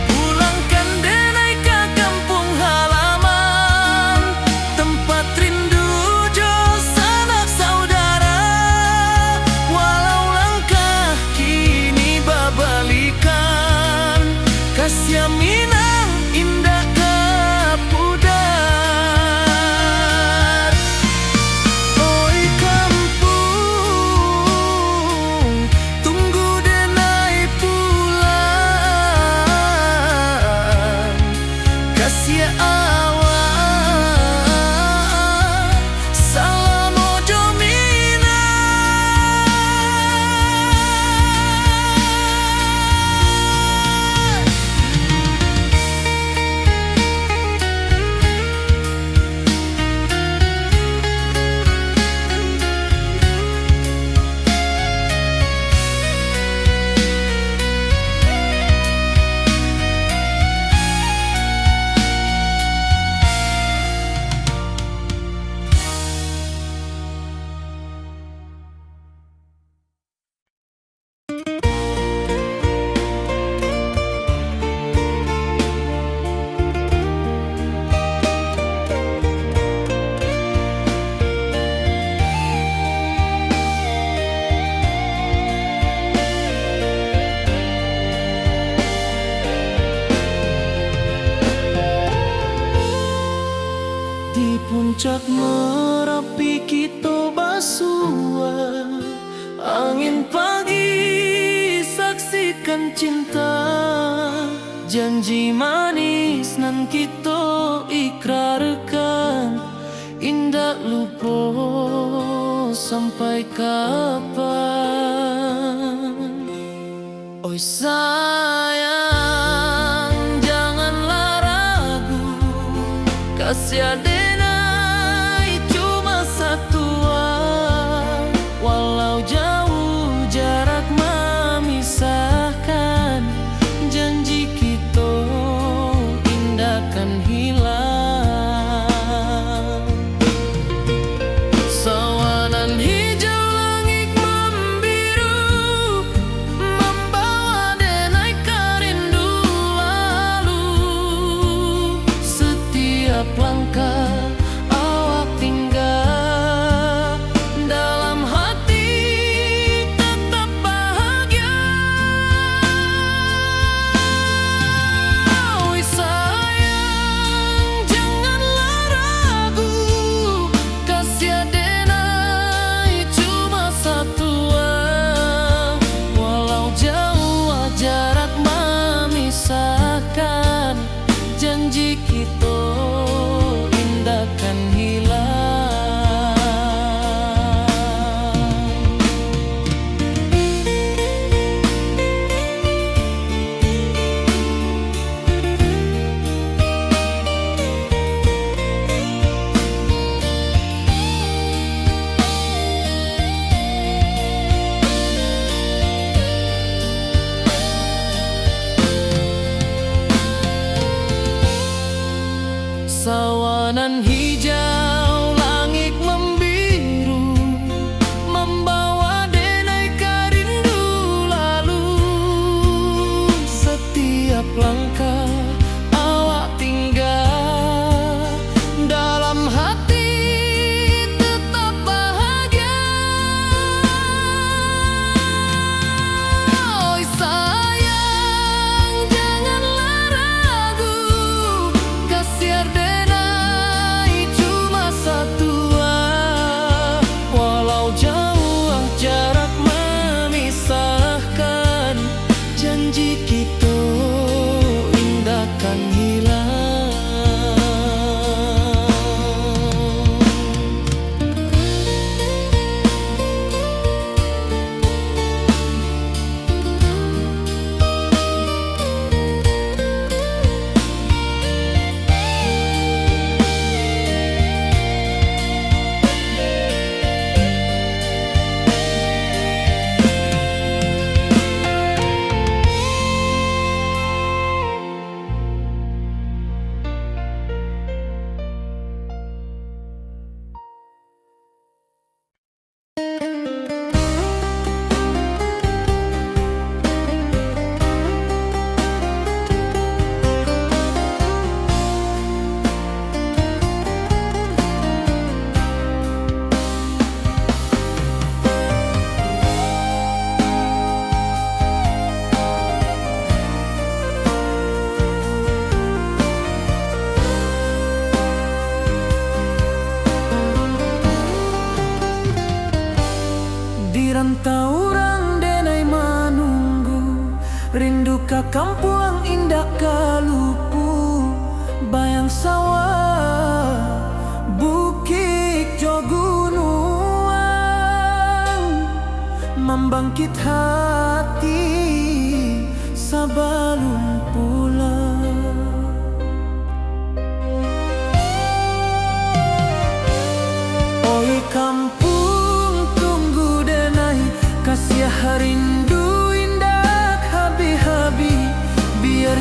Pulangkan denai ke kampung halaman, tempat rindu jo sanak saudara. Walau langkah kini babalikan, kasih minang indah kapudar. Oi kampung, tunggu denai pulang. Kasih awak, salam ojo minang. Di puncak Merapi kita basua, angin pagi saksikan cinta. Janji manis nan kita ikrarkan, indah lupa sampai kapan. Oi sayang, janganlah ragu, kasih denai cuma satua. Walau jauh jarak memisahkan, janji kita indah kan hilang. Sawanan hijau langit membiru, membawa denai karya janji kita indah kan hilang. Sawanan hijau, langit membiru, membawa denai rindu lalu. Setiap langkah awak tinggal, dalam hati tetap bahagia. Oi sayang, janganlah ragu, kasih denai cuma satu. Walau jauh jarak memisahkan, janji kita indah kan hilang. Di rantau orang denai menunggu, rindu ka kampung indah kalupu. Bayang sawah, bukit jo gunung, membangkit hati sebelum pulang. Oi kampung tunggu denai, kasih rindu indah habi-habi. Biar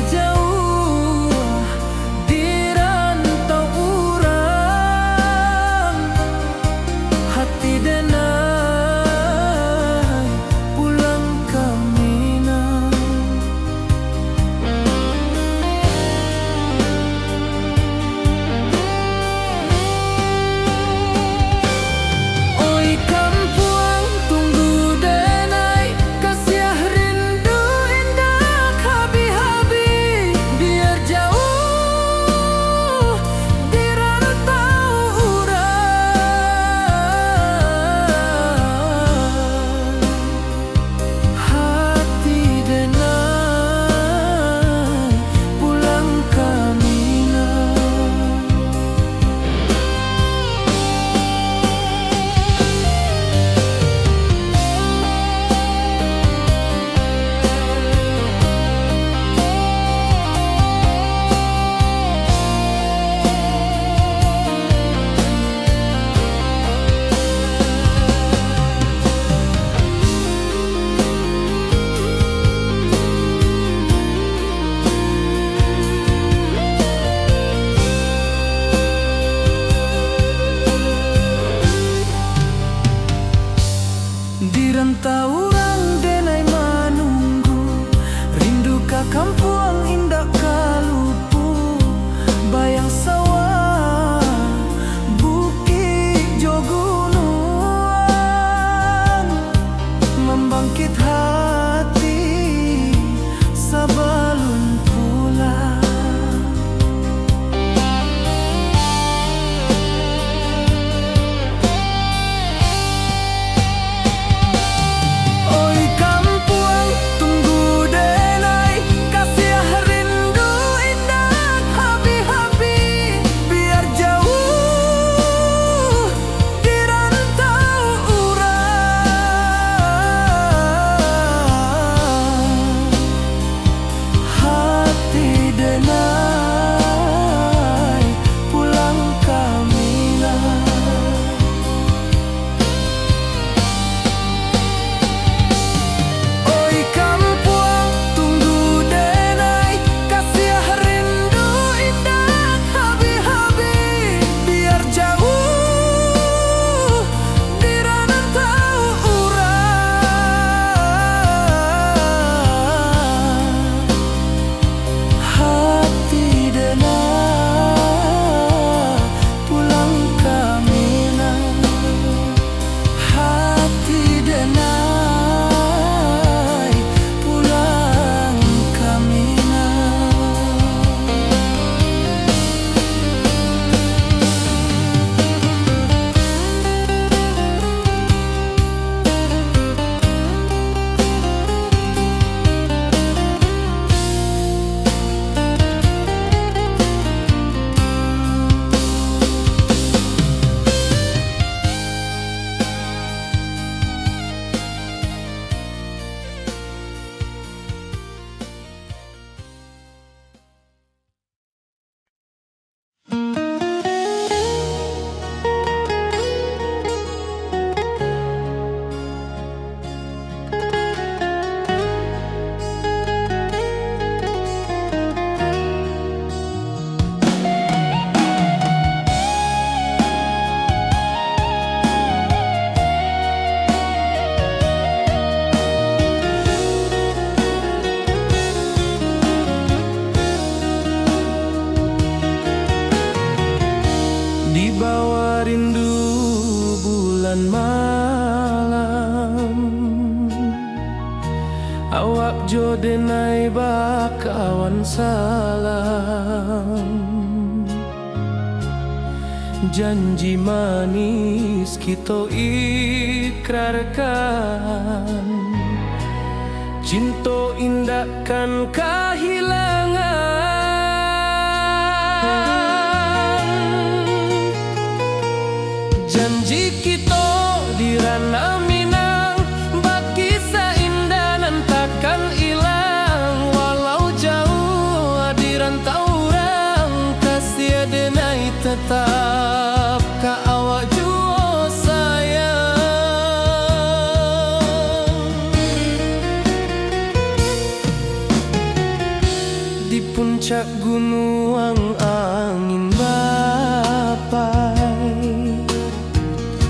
jo denai bakawan salam. Janji manis kita ikrarkan, cinta indahkan kehilangan. Janji kita di ranah Minang, bakisah indah nan takkan hilang. Walau jauh di rantau orang, kasih denai tetap ka awak jua sayang. Di puncak gunung angin bapai,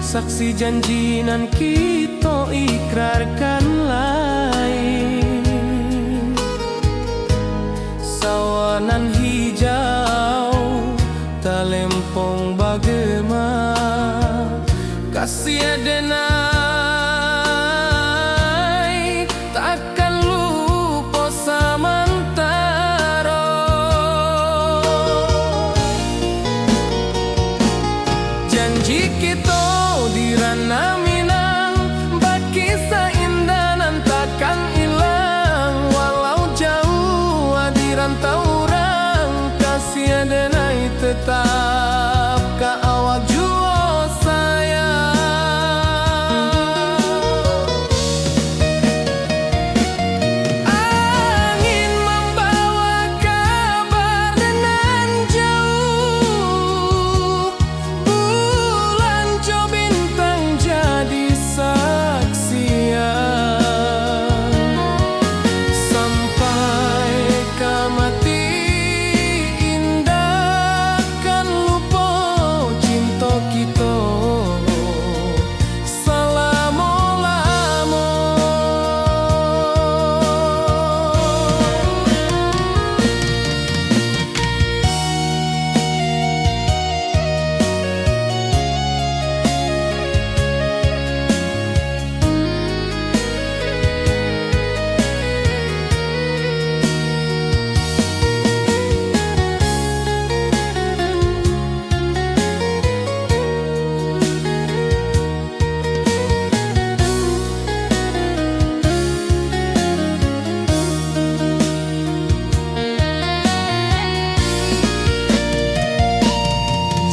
saksi janji nan kita ikrarkan lain. Sawanan hijau talempong bagema, kasih denai takkan lupa samantara. Janji kita di ranah Minang, bakisah indah nan takkan hilang. Walau jauh di rantau orang, kasih denai tetap ka awak jua sayang. Angin membawa kabar nan jauh, bulan jo bintang jadi saksian. Sampai ke mati indah kan lupa cinta kita selama-lama.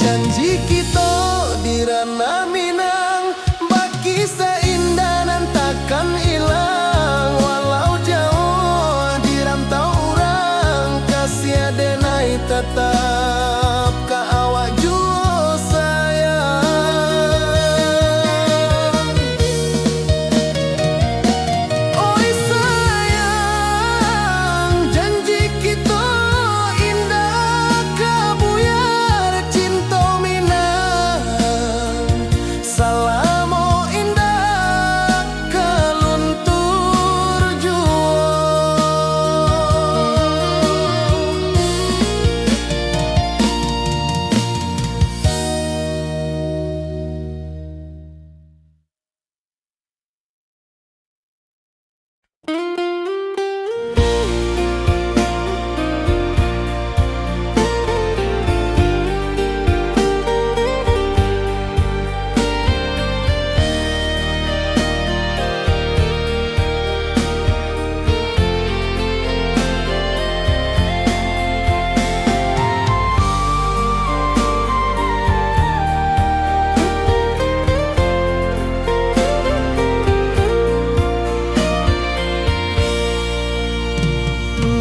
Janji kita di ranah Minang, bakisah indah nan takkan hilang. Walau jauh di rantau orang, kasih denai tetap ka awak jua sayang. Oi sayang, janji kita indah kabuyar cinta Minang. Salamo indah kaluntur jua.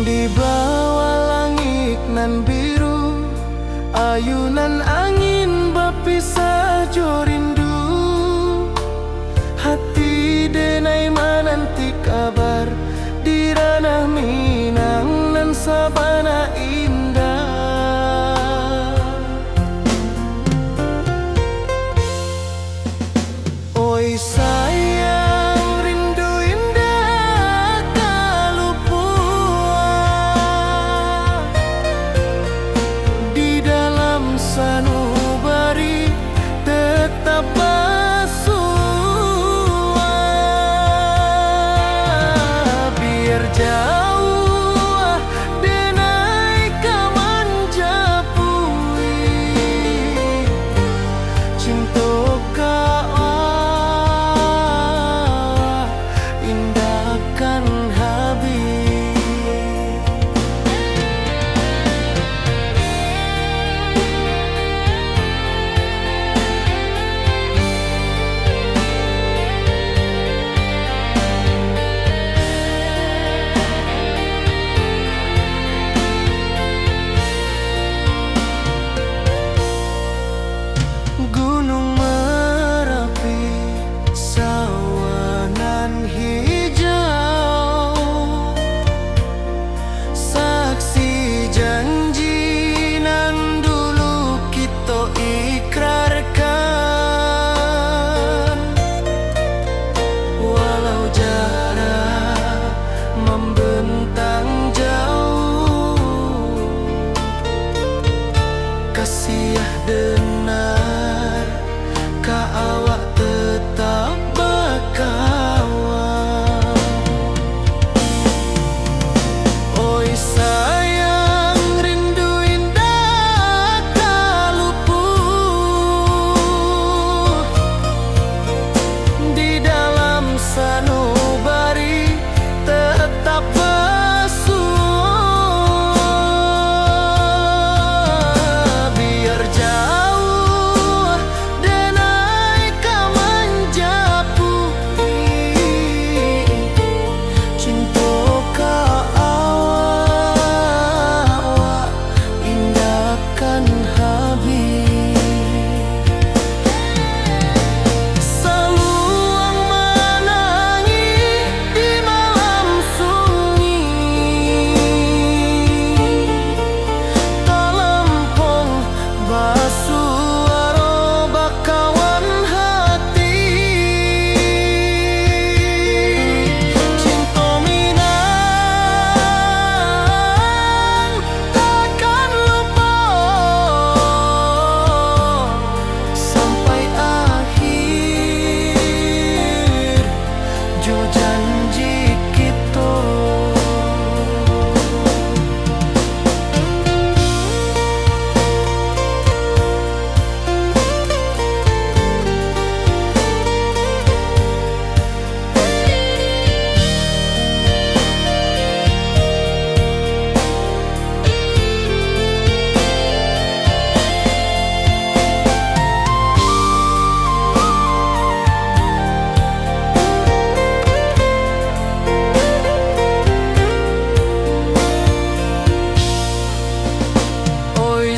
Di bawah langit nan biru, ayunan angin berpisah jo rindu. Hati denai menanti kabar di ranah Minang nan sabana indah. Oi sayang, rindu indah kalupua di dalam sanubari tetap kasih benar, ka awak tetap bakawan. Oi sayang, rindu indah kalupuh di dalam sanubari tetap basuh. Biar jauh denai ka menjapui, cinta ka awak indahkan habis. Saluang menangis di malam sunyi, talempong basuh aro bakawan hati. Cinta minang takkan lupa sampai akhir jo janji kita. Oi